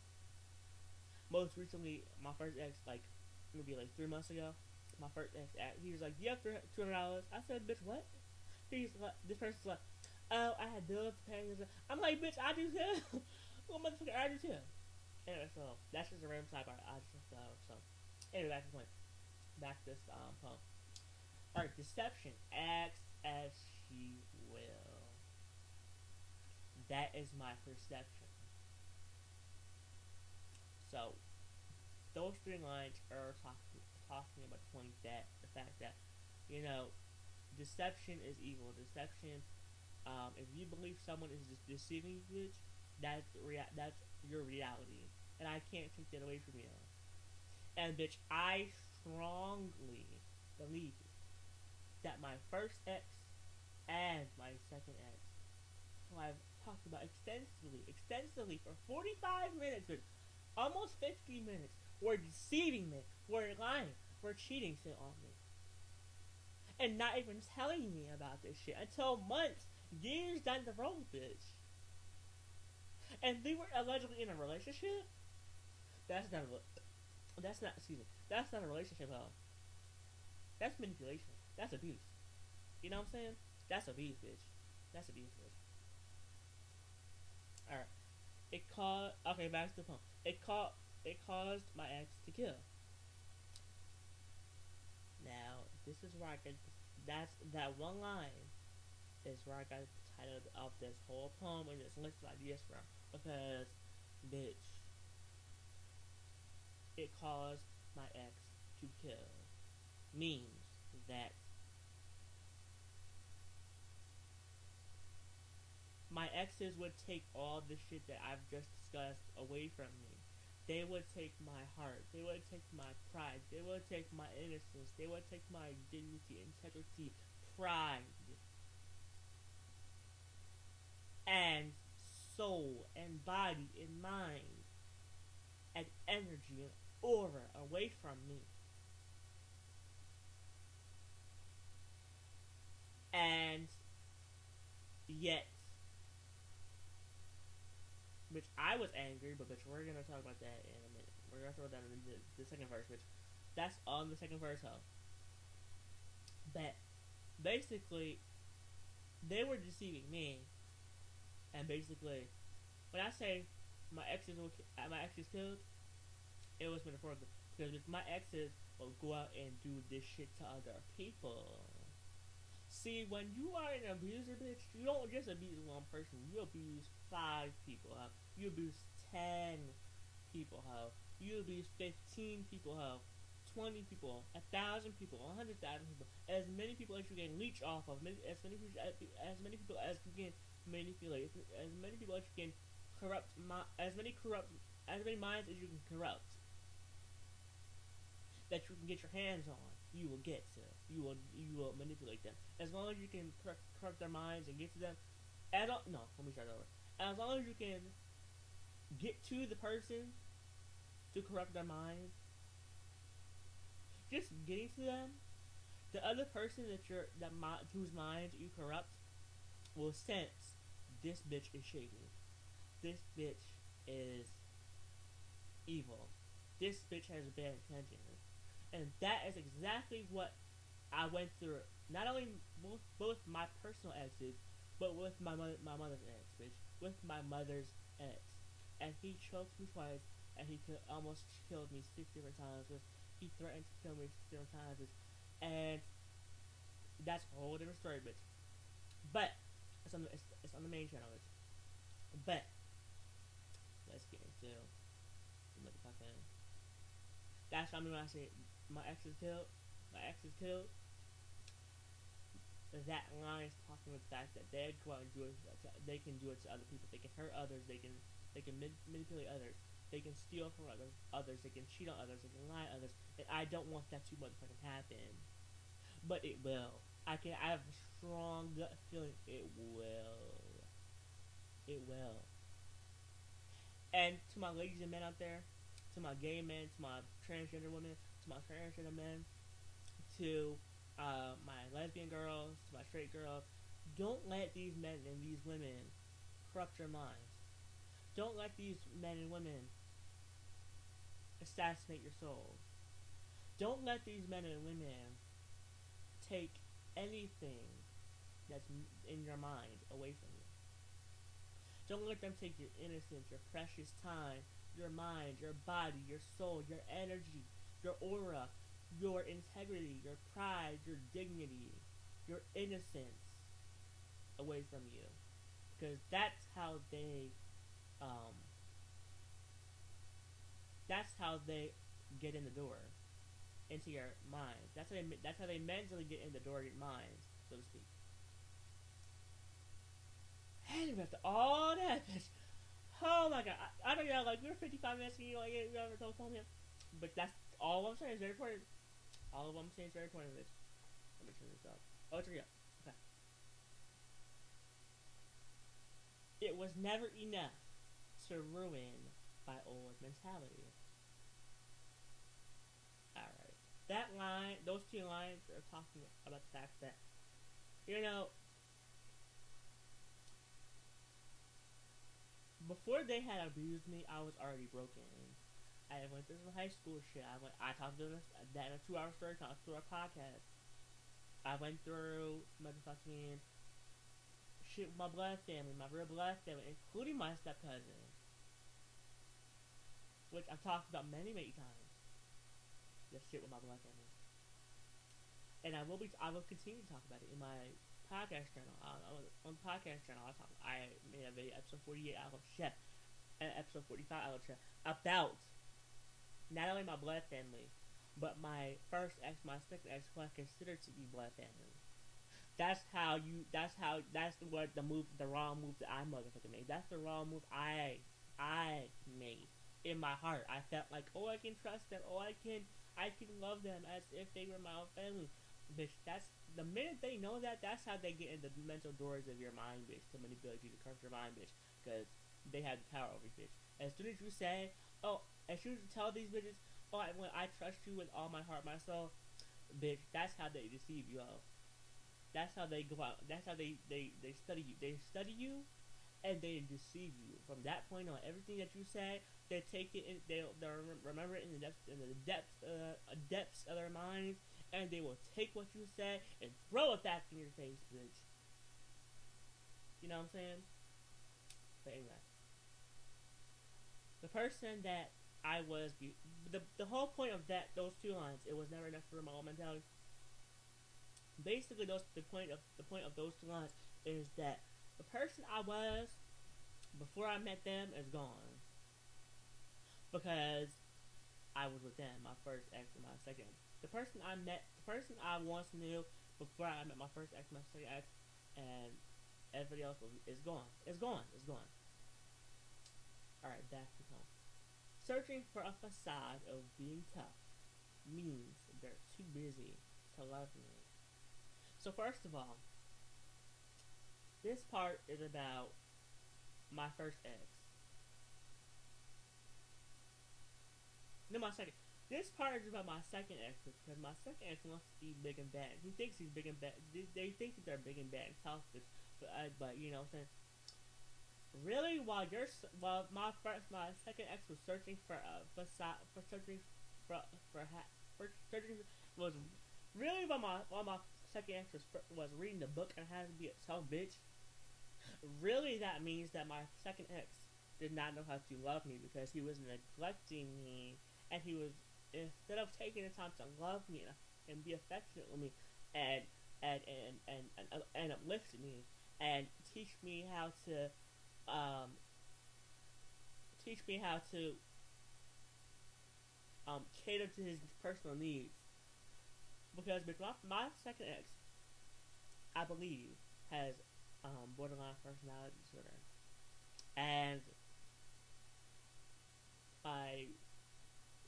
Most recently, my first ex, maybe 3 months ago, my first ex, he was like, "Do you have $200?" I said, "Bitch, what?" This person's like, "Oh, I had bills to pay." I'm like, "Bitch, I do too." Well, motherfucker, I do too. Anyway, so that's just a random sidebar. So anyway, back to the point. Back to this poem. Alright, deception. Act as she will. That is my perception. So those 3 lines are talking about the fact that, deception is evil. Deception, if you believe someone is just deceiving you, that's your reality, and I can't take that away from you. And bitch, I strongly believe that my first ex and my second ex, who I've talked about extensively for 45 minutes, bitch, almost 50 minutes, were deceiving me, were lying, were cheating shit on me, and not even telling me about this shit until months, years down the road, bitch. And they were allegedly in a relationship. That's not a relationship at all. That's manipulation. That's abuse. You know what I'm saying? That's abuse, bitch. That's abuse, bitch. Alright. Okay, back to the poem. It caused my ex to kill. Now, this is where I get, that one line is where I got the title of this whole poem and this list of ideas from. Because, bitch, it caused my ex to kill means that my exes would take all the shit that I've just discussed away from me. They would take my heart. They would take my pride. They would take my innocence. They would take my dignity, integrity, pride, and soul, and body, and mind, and energy, and aura away from me. And yet, which I was angry, but bitch, we're gonna talk about that in a minute. We're gonna throw that in the second verse, which that's on the second verse, though. But basically, they were deceiving me, and basically, when I say my exes killed, it was metaphorical because my exes will go out and do this shit to other people. See, when you are an abuser, bitch, you don't just abuse one person. You abuse 5 people, huh? You abuse 10 people, huh? You abuse 15 people, huh? 20 people, 1,000 people, 100,000 people, as many people as you can leech off of, as many people as you can manipulate, as many people as you can corrupt, as many minds as you can corrupt, that you can get your hands on, you will get to. You will manipulate them. As long as you can corrupt their minds and get to them. Let me start over. As long as you can get to the person to corrupt their mind, just getting to them, the other person whose mind you corrupt will sense this bitch is shady. This bitch is evil. This bitch has bad intentions. And that is exactly what I went through. Not only both my personal exes, but with my mother's ex, bitch. With my mother's ex. And he choked me twice, and he almost killed me 6 different times. He threatened to kill me 6 different times. And that's a whole different story, bitch. But it's on the main channel, bitch. But let's get into the motherfucking. That's what I mean when I say my ex is killed. My ex is killed. That line is talking about the fact that they go out and do it. They can do it to other people. They can hurt others. They can manipulate others. They can steal from others. They can cheat on others. They can lie on others. And I don't want that to motherfucking happen. But it will. I have a strong gut feeling it will. It will. And to my ladies and men out there, to my gay men, to my transgender women, to my transgender men, to my lesbian girls, to my straight girls, don't let these men and these women corrupt your minds. Don't let these men and women assassinate your soul. Don't let these men and women take anything that's in your mind away from you. Don't let them take your innocence, your precious time, your mind, your body, your soul, your energy, your aura, your integrity, your pride, your dignity, your innocence away from you. Because that's how they get in the door into your mind. That's how they mentally get in the door of your mind, so to speak. And after all that, bitch, oh my god, I don't know, like, we're 55 minutes and you ever told him. But that's all I'm saying is very important. All of what I'm saying is very important, bitch. Let me turn this up. Oh, it's up. Okay. It was never enough to ruin my old mentality. Alright. That line, those 2 lines are talking about the fact that, before they had abused me, I was already broken. I went through some high school shit. I talked to that in a 2-hour story talk through our podcast. I went through motherfucking shit with my blood family, my real blood family, including my step cousin, which I've talked about many times. This shit with my blood family, and I will continue to talk about it in my podcast channel. On the podcast channel, I made a video, episode 48 out of shit, and episode 45 out of shit, about not only my blood family, but my first ex, my second ex, who I consider to be blood family. That's the wrong move that I motherfucking made. That's the wrong move I made. in my heart. I felt like, oh, I can trust them. Oh, I can love them as if they were my own family. Bitch, that's the minute they know that, that's how they get in the mental doors of your mind, bitch, to manipulate you, to corrupt your mind, bitch, because they have the power over you, bitch. As soon as you say, oh, as soon as you tell these bitches, oh, when I trust you with all my heart, my soul, bitch, that's how they deceive you, oh. That's how they go out. That's how they study you. They study you and they deceive you. From that point on, everything that you say, they take it and they'll remember it in the depths of their minds, and they will take what you say and throw it back in your face, bitch. You know what I'm saying? But anyway, the person that I was, the whole point of those two lines, it was never enough for my own mentality. Basically, the point of those two lines is that the person I was before I met them is gone, because I was with them, my first ex and my second. The person I once knew before I met my first ex, my second ex, and everybody else is gone. It's gone. It's gone. All right, back to home. Searching for a facade of being tough means they're too busy to love me. So first of all, this part is about my first ex. No, my second. This part is about my second ex, because my second ex wants to be big and bad. He thinks he's big and bad. They think that they're big and bad and tough, but you know what I'm saying. Really, while my second ex was searching for a facade, searching was really while my second ex was reading the book on how to be a tough bitch. Really, that means that my second ex did not know how to love me, because he was neglecting me, and he was, instead of taking the time to love me and be affectionate with me and uplift me and teach me how to cater to his personal needs. Because my second ex, I believe, has borderline personality disorder, and my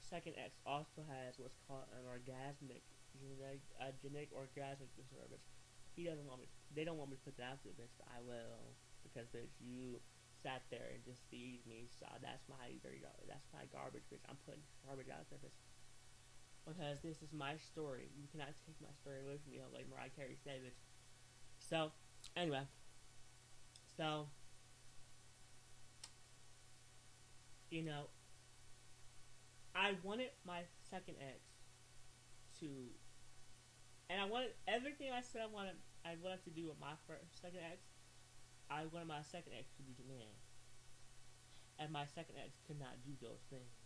second ex also has what's called an genetic orgasmic disorder, which he doesn't want me. They don't want me to put that out to the bitch, but I will, because bitch, you sat there and deceived me. So that's my garbage, bitch. I'm putting garbage out there, bitch. Because this is my story. You cannot take my story away from me, like Mariah Carey said, bitch. So, anyway. So, you know, I wanted my second ex to, and I wanted everything I said I wanted to do with my second ex. I wanted my second ex to be the man, and my second ex could not do those things,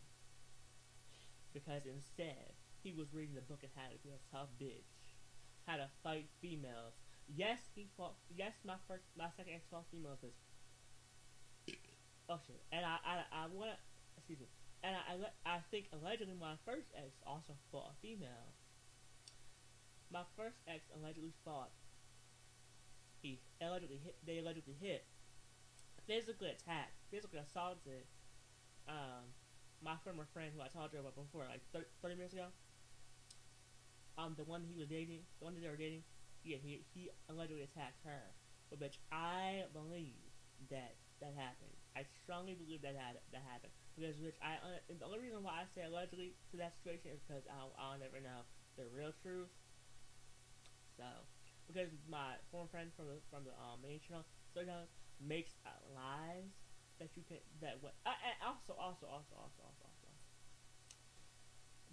because instead he was reading the book on how to be a tough bitch, how to fight females. Yes, he fought. Yes, my second ex fought females. Oh shit! And I want to, excuse me. And I think allegedly my first ex also fought a female. My first ex allegedly fought. They allegedly hit, physically attacked, physically assaulted, my former friend who I told you about before, like 30 minutes ago. The one he was dating, the one that they were dating, yeah, he allegedly attacked her. But bitch, I believe that happened. I strongly believe that happened. Because bitch, the only reason why I say allegedly to that situation is because I'll never know the real truth. So, because my former friend from the main channel, so makes lies that you can also,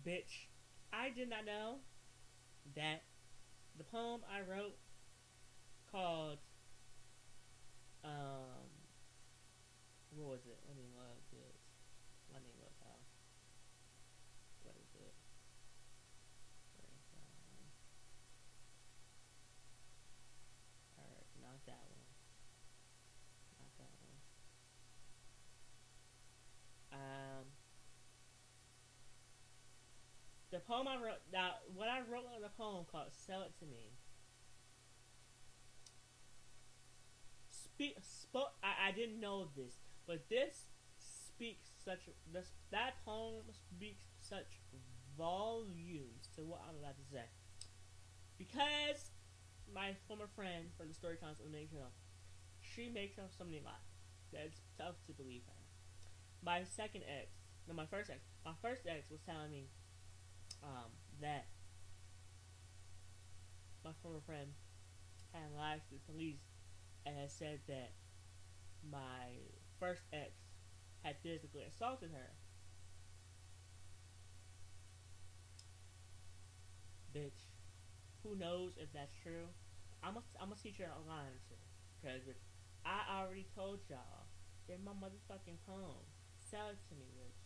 bitch, I did not know that the poem I wrote called what was it? Let me look this. Let me look how. What is it? Alright, not that one. Not that one. The poem I wrote, now, what I wrote in the poem called Sell It To Me. I didn't know this, but this speaks such that poem speaks such volumes to what I'm about to say. Because my former friend from the story times elimination, she makes up something like that it's tough to believe her. My second ex, no, my first ex was telling me that my former friend had lied to the police and had said that my first ex had physically assaulted her. Bitch, who knows if that's true? I'm gonna teach her a line or two. Because I already told y'all in my motherfucking poem. Sell it to me, bitch.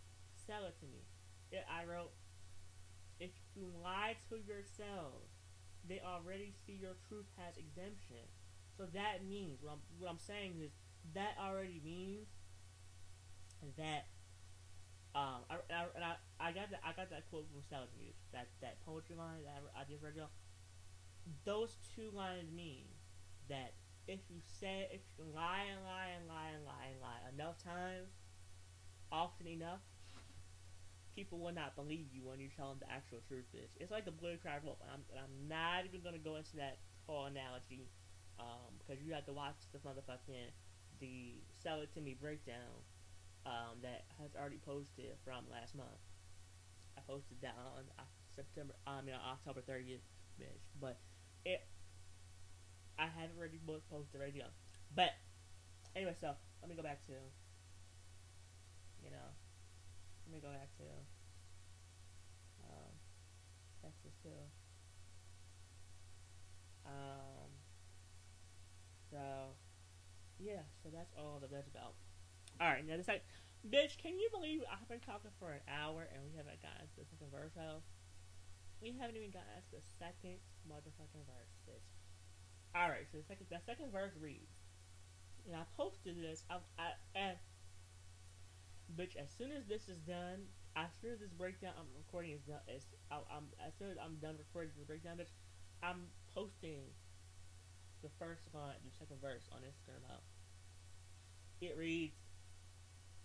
Sell it to me. Yeah, I wrote, if you lie to yourselves, they already see your truth has exemption. So that means what I'm saying is that already means that I got that quote from Salad Music, that poetry line that I just read y'all. Those two lines mean that if you lie and lie and lie and lie and lie enough times, often enough, people will not believe you when you tell them the actual truth is. It's like the blue crab wolf, and I'm not even gonna go into that whole analogy, because you have to watch the Sell It To Me breakdown, that has already posted from last month. I posted that on October 30th, bitch. But I haven't already posted right now. But anyway, so let me go back to, Texas too. Um, so yeah, so that's all that that's about. All right, now this like, bitch, can you believe I've been talking for an hour and we haven't gotten to the second verse of? We haven't even gotten to the second motherfucking verse, bitch. All right, so the second verse reads, and I posted this. And bitch, as soon as this is done, as soon as this breakdown I'm recording is done, as soon as I'm done recording this breakdown, bitch, I'm posting the first line, the second verse on Instagram now. It reads,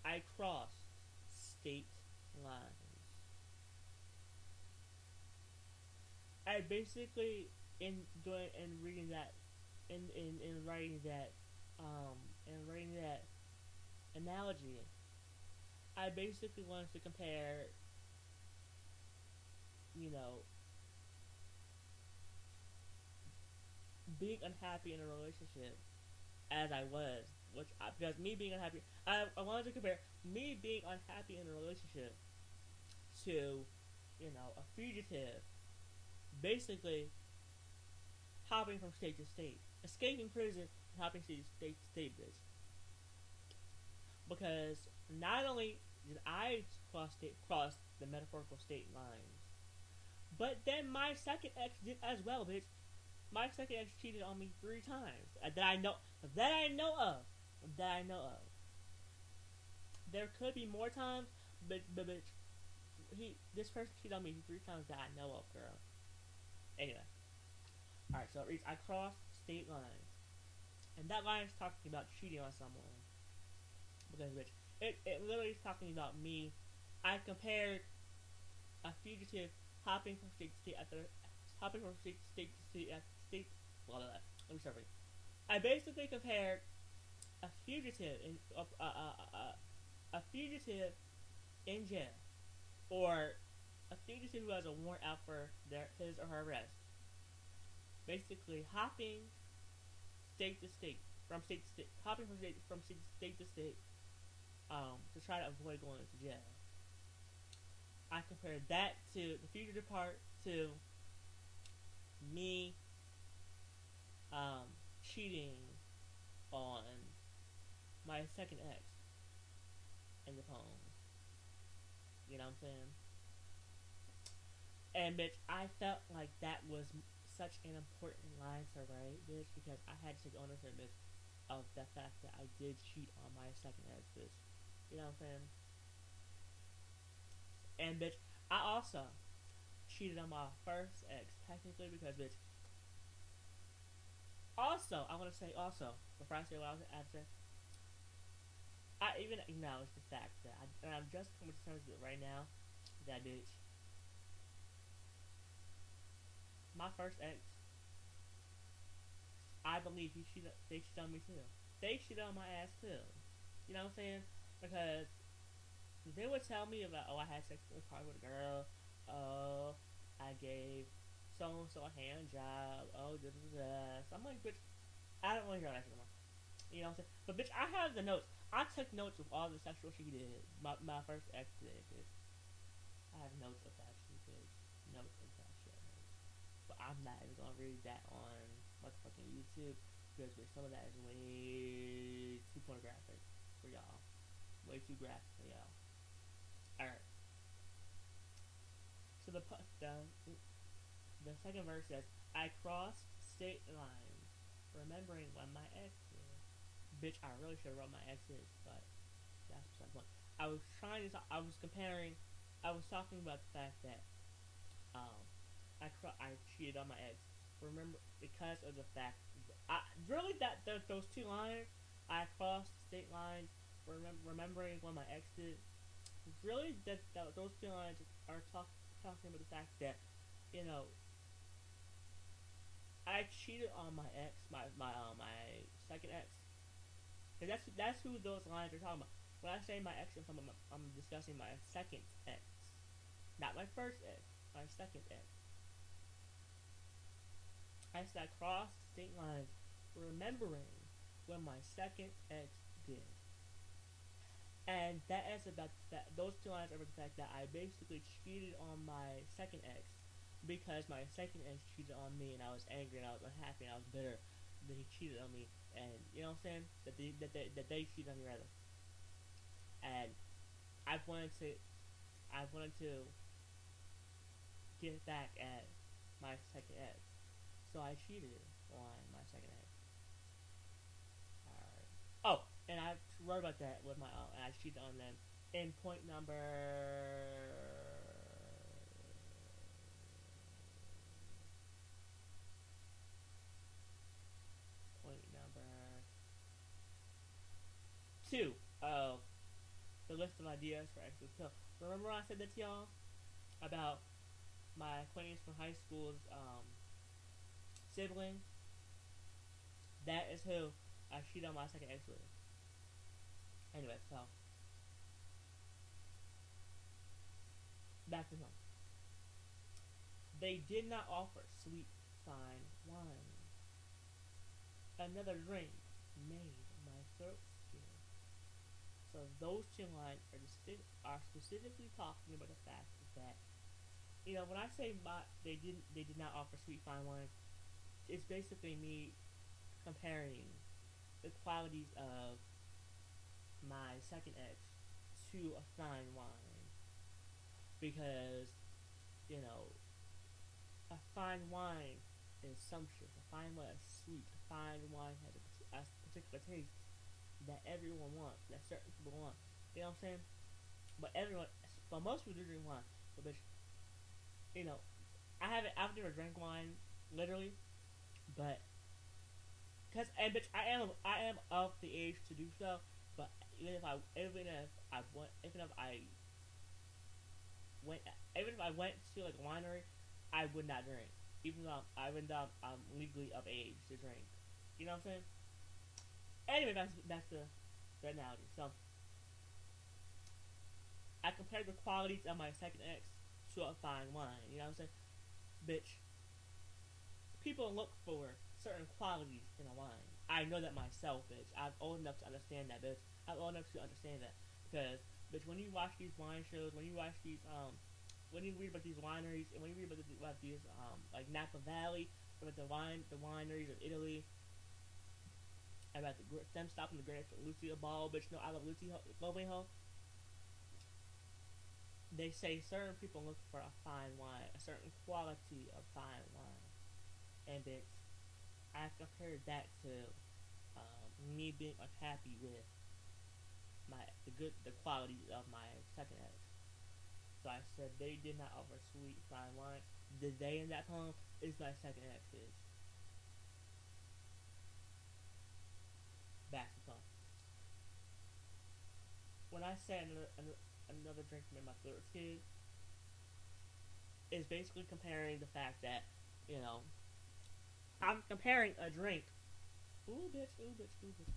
I crossed state lines. I basically writing that analogy, I basically wanted to compare, being unhappy in a relationship as I was, because me being unhappy, I wanted to compare me being unhappy in a relationship to, a fugitive, basically hopping from state to state, escaping prison and hopping from state to state, bitch. Because not only did I cross the metaphorical state lines, but then my second ex did as well, bitch. My second ex cheated on me 3 times that I know of. There could be more times, but bitch, this person cheated on me 3 times that I know of, girl. Anyway, all right. So it reads, I crossed state lines, and that line is talking about cheating on someone. Because bitch, it literally is talking about me. I compared a fugitive hopping from state to state blah blah blah. Let me start reading. I basically compared a fugitive in jail, or a fugitive who has a warrant out for his or her arrest. Basically, hopping state to state, hopping from state to state, to try to avoid going into jail. I compared that to the fugitive part to me cheating on my second ex in the poem. You know what I'm saying? And bitch, I felt like that was such an important line to write, bitch, because I had to take ownership, bitch, of the fact that I did cheat on my second ex, bitch. You know what I'm saying? And bitch, I also cheated on my first ex, technically, because bitch. Also, I want to say also, before I say what I was after, I even acknowledge the fact that I'm just coming to terms with it right now. That bitch, my first ex, I believe they cheated on me too. They cheated on my ass too. You know what I'm saying? Because they would tell me about, oh, I had sex in the car with a girl. Oh, I gave so and so a hand job. Oh, da da da. So I'm like, bitch, I don't want to hear that shit anymore. You know what I'm saying? But bitch, I have the notes. I took notes of all the sexual she did. My first ex did, bitch. I have notes of that shit, bitch. Notes of that shit, bitch. But I'm not even gonna read that on motherfucking YouTube because bitch, some of that is way too pornographic for y'all. Way too graphic for y'all. Alright. So the second verse says, I crossed state lines, remembering when my ex did. Bitch, I really should have wrote my exes, but that's beside the point. I was trying to I was comparing I was talking about the fact that I cheated on my ex. Remember, because of the fact those two lines, I crossed state lines, remembering when my ex did. Really, those two lines are talking about the fact that, you know, I cheated on my ex, my second ex. Cause that's who those lines are talking about. When I say my ex, I'm discussing my second ex, not my first ex, my second ex. I said I crossed state lines, remembering when my second ex did. And that is about that. Those two lines are about the fact that I basically cheated on my second ex because my second ex cheated on me, and I was angry and I was unhappy and I was bitter that he cheated on me, and you know what I'm saying? That they cheated on me rather. And I wanted to get back at my second ex, so I cheated on my second ex. Alright. Oh, and I wrote about that with my and I cheated on them in point number two of the list of ideas for Exes Pill. Remember when I said that to y'all about my acquaintance from high school's sibling? That is who I cheated on my second ex with. Anyway, so back to him. They did not offer sweet, fine wine. Another drink made my throat skin. So those two lines are specifically talking about the fact that, you know, when I say they did not offer sweet fine wine, it's basically me comparing the qualities of my second ex to a fine wine, because, you know, a fine wine is sumptuous, a fine wine is sweet, a fine wine has a particular taste that everyone wants, that certain people want. You know what I'm saying? But most people do drink wine. But bitch, you know, I've never drank wine, literally, but and bitch, I am of the age to do so. But even if I went to like a winery, I would not drink, even though I'm legally of age to drink. You know what I'm saying? Anyway, back to the analogy. So I compared the qualities of my second ex to a fine wine. You know what I'm saying? Bitch, people look for certain qualities in a wine. I know that myself, bitch. I'm old enough to understand that, bitch. I'm old enough to understand that. Because, bitch, when you watch these wine shows, when you watch these, when you read about these wineries, and when you read about these, like Napa Valley, about the wineries of Italy, about them stopping the grapes for Lucia Ball, bitch, no, I love Lucia Ho. They say certain people look for a fine wine, a certain quality of fine wine. And bitch, I compared that to me being unhappy with the quality of my second ex. So I said they did not offer sweet fine wine. The they in that poem is my second exes. Back to the poem. said another drink made my throat skid, is basically comparing the fact that, you know, I'm comparing a drink. Ooh, bitch, ooh, bitch, ooh, bitch.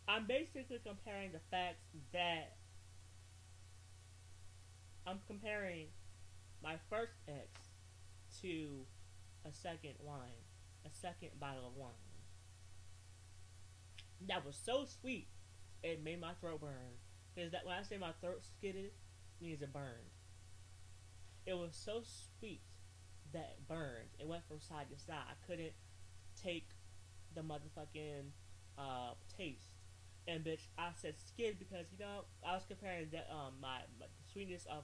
I'm basically comparing the fact that I'm comparing my first ex to a second wine, a second bottle of wine. That was so sweet, it made my throat burn. Because that when I say my throat skidded, it means it burned. It was so sweet that it burned. It went from side to side. I couldn't take the motherfucking taste. And bitch, I said skid because I was comparing that my the sweetness of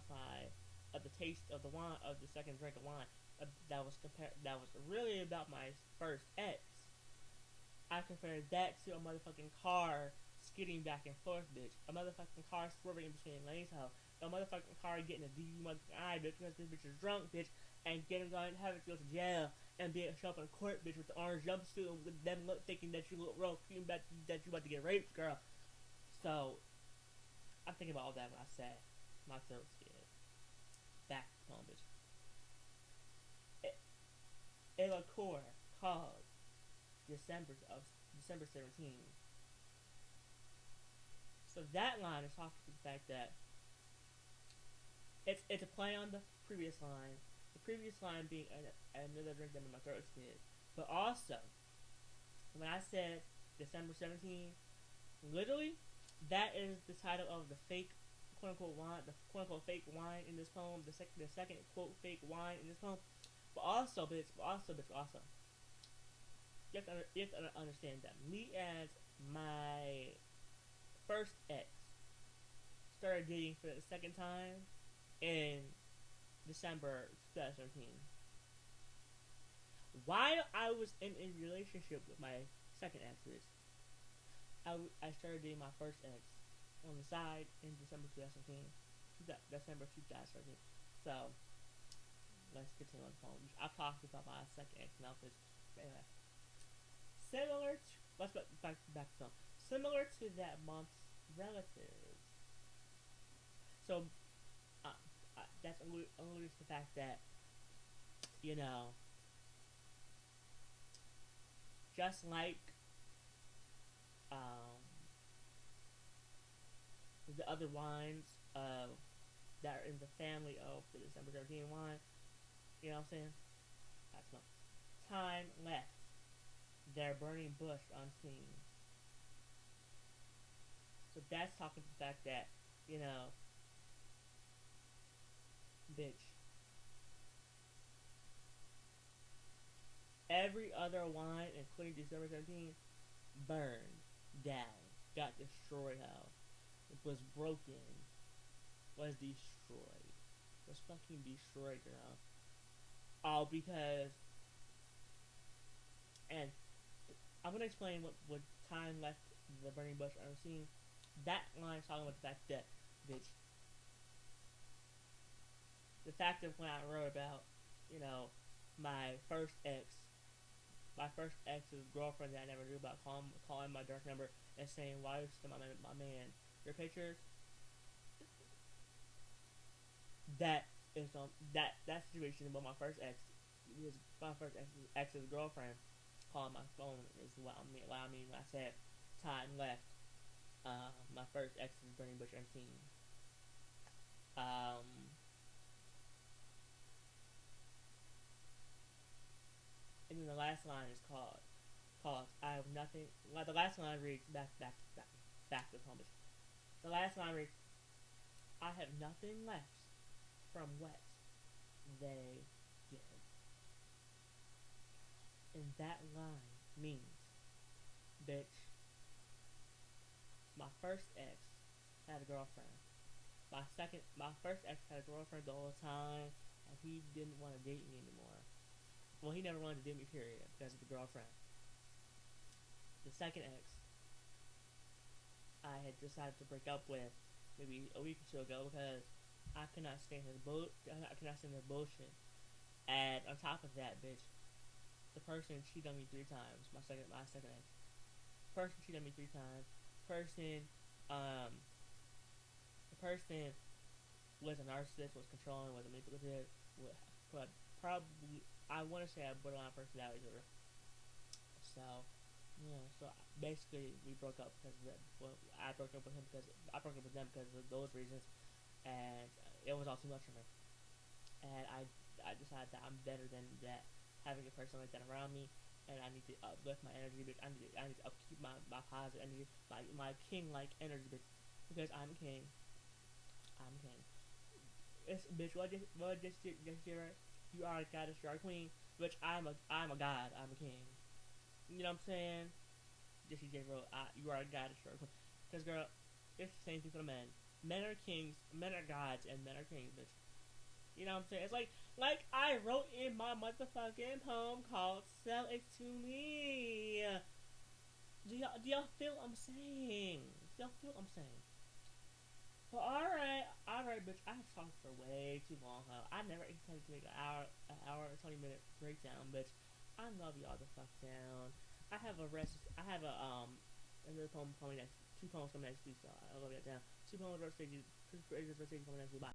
the taste of the wine of the second drink of wine that was really about my first ex. I compared that to a motherfucking car skidding back and forth, bitch. A motherfucking car swerving in between lanes, hoe. A motherfucking car getting a DUI motherfucking eye, bitch, because this bitch is drunk, bitch, and having to go to jail and being show up in court, bitch, with the orange jumpsuit and with them thinking that you look real cute, that you about to get raped, girl. So I'm thinking about all that when I said my throat scared. Back home, bitch. A liqueur called December 17. So that line is talking to the fact that it's a play on the previous line. The previous line being another drink that made my throat skid. But also, when I said December 17, literally, that is the title of the fake quote unquote wine, the quote unquote fake wine in this poem, the second quote fake wine in this poem. But also, bitch, you have to understand that me as my first ex started dating for the second time in December 2017. While I was in a relationship with my second exes, I started dating my first ex on the side in December 2017. December 2017. So, let's continue on the phone. I've talked about my second ex now, because, anyway. Similar to, let's back to film. Similar to that month's relatives. So, that's alludes to the fact that, you know, just like the other wines that are in the family of the December 13 wine, you know what I'm saying? That's no time left. Their burning bush unseen. So that's talking to the fact that, you know, bitch, every other wine, including December 17, burned down, got destroyed. How it was broken, was destroyed, was fucking destroyed, girl. All because, and I'm gonna explain what time left the burning bush unseen. That line is talking about the fact that, bitch, the fact of when I wrote about, you know, my first ex's girlfriend that I never knew about, calling my dark number and saying, why is my man your pictures? That is that situation about my first ex, was my first ex's girlfriend calling my phone is what I mean when I said time left. My first ex's burning bush unseen. And then the last line is called I have nothing. Well, the last line reads back to Thomas. The last line reads, I have nothing left from what they did. And that line means, bitch, my first ex had a girlfriend. My first ex had a girlfriend the whole time, and he didn't want to date me anymore. Well, he never wanted to date me, period, because of the girlfriend. The second ex, I had decided to break up with maybe a week or two ago because I could not stand his bullshit. And on top of that, bitch, the person cheated on me 3 times. My second ex. Person cheated on me 3 times. Person person was a narcissist, was controlling, was manipulative, but probably I want to say a borderline personality disorder. So yeah, so basically we broke up because of that. Well, I broke up with him because I broke up with them because of those reasons, and it was all too much for me. And I decided that I'm better than that, having a person like that around me, and I need to uplift my energy, bitch. I need to upkeep my positive energy, my king like energy, bitch, because I'm king. I'm king. It's bitch. Just year, you are a goddess, you are a queen, bitch. I'm a god. I'm a king. You know what I'm saying? Jesse J wrote, you are a goddess, you are a queen. Because girl, it's the same thing for the men. Men are kings, men are gods, and men are kings, bitch. You know what I'm saying? It's like I wrote in my motherfucking poem called "Sell It to Me." Do y'all feel what I'm saying? Do y'all feel what I'm saying? Well, alright, bitch. I have talked for way too long, huh? I never intended to make an hour and 20 minute breakdown, bitch. I love y'all the fuck down. I have a another poem coming next. Two poems coming next week, so I'll go that down. Two poems verse stages coming next week. Bye.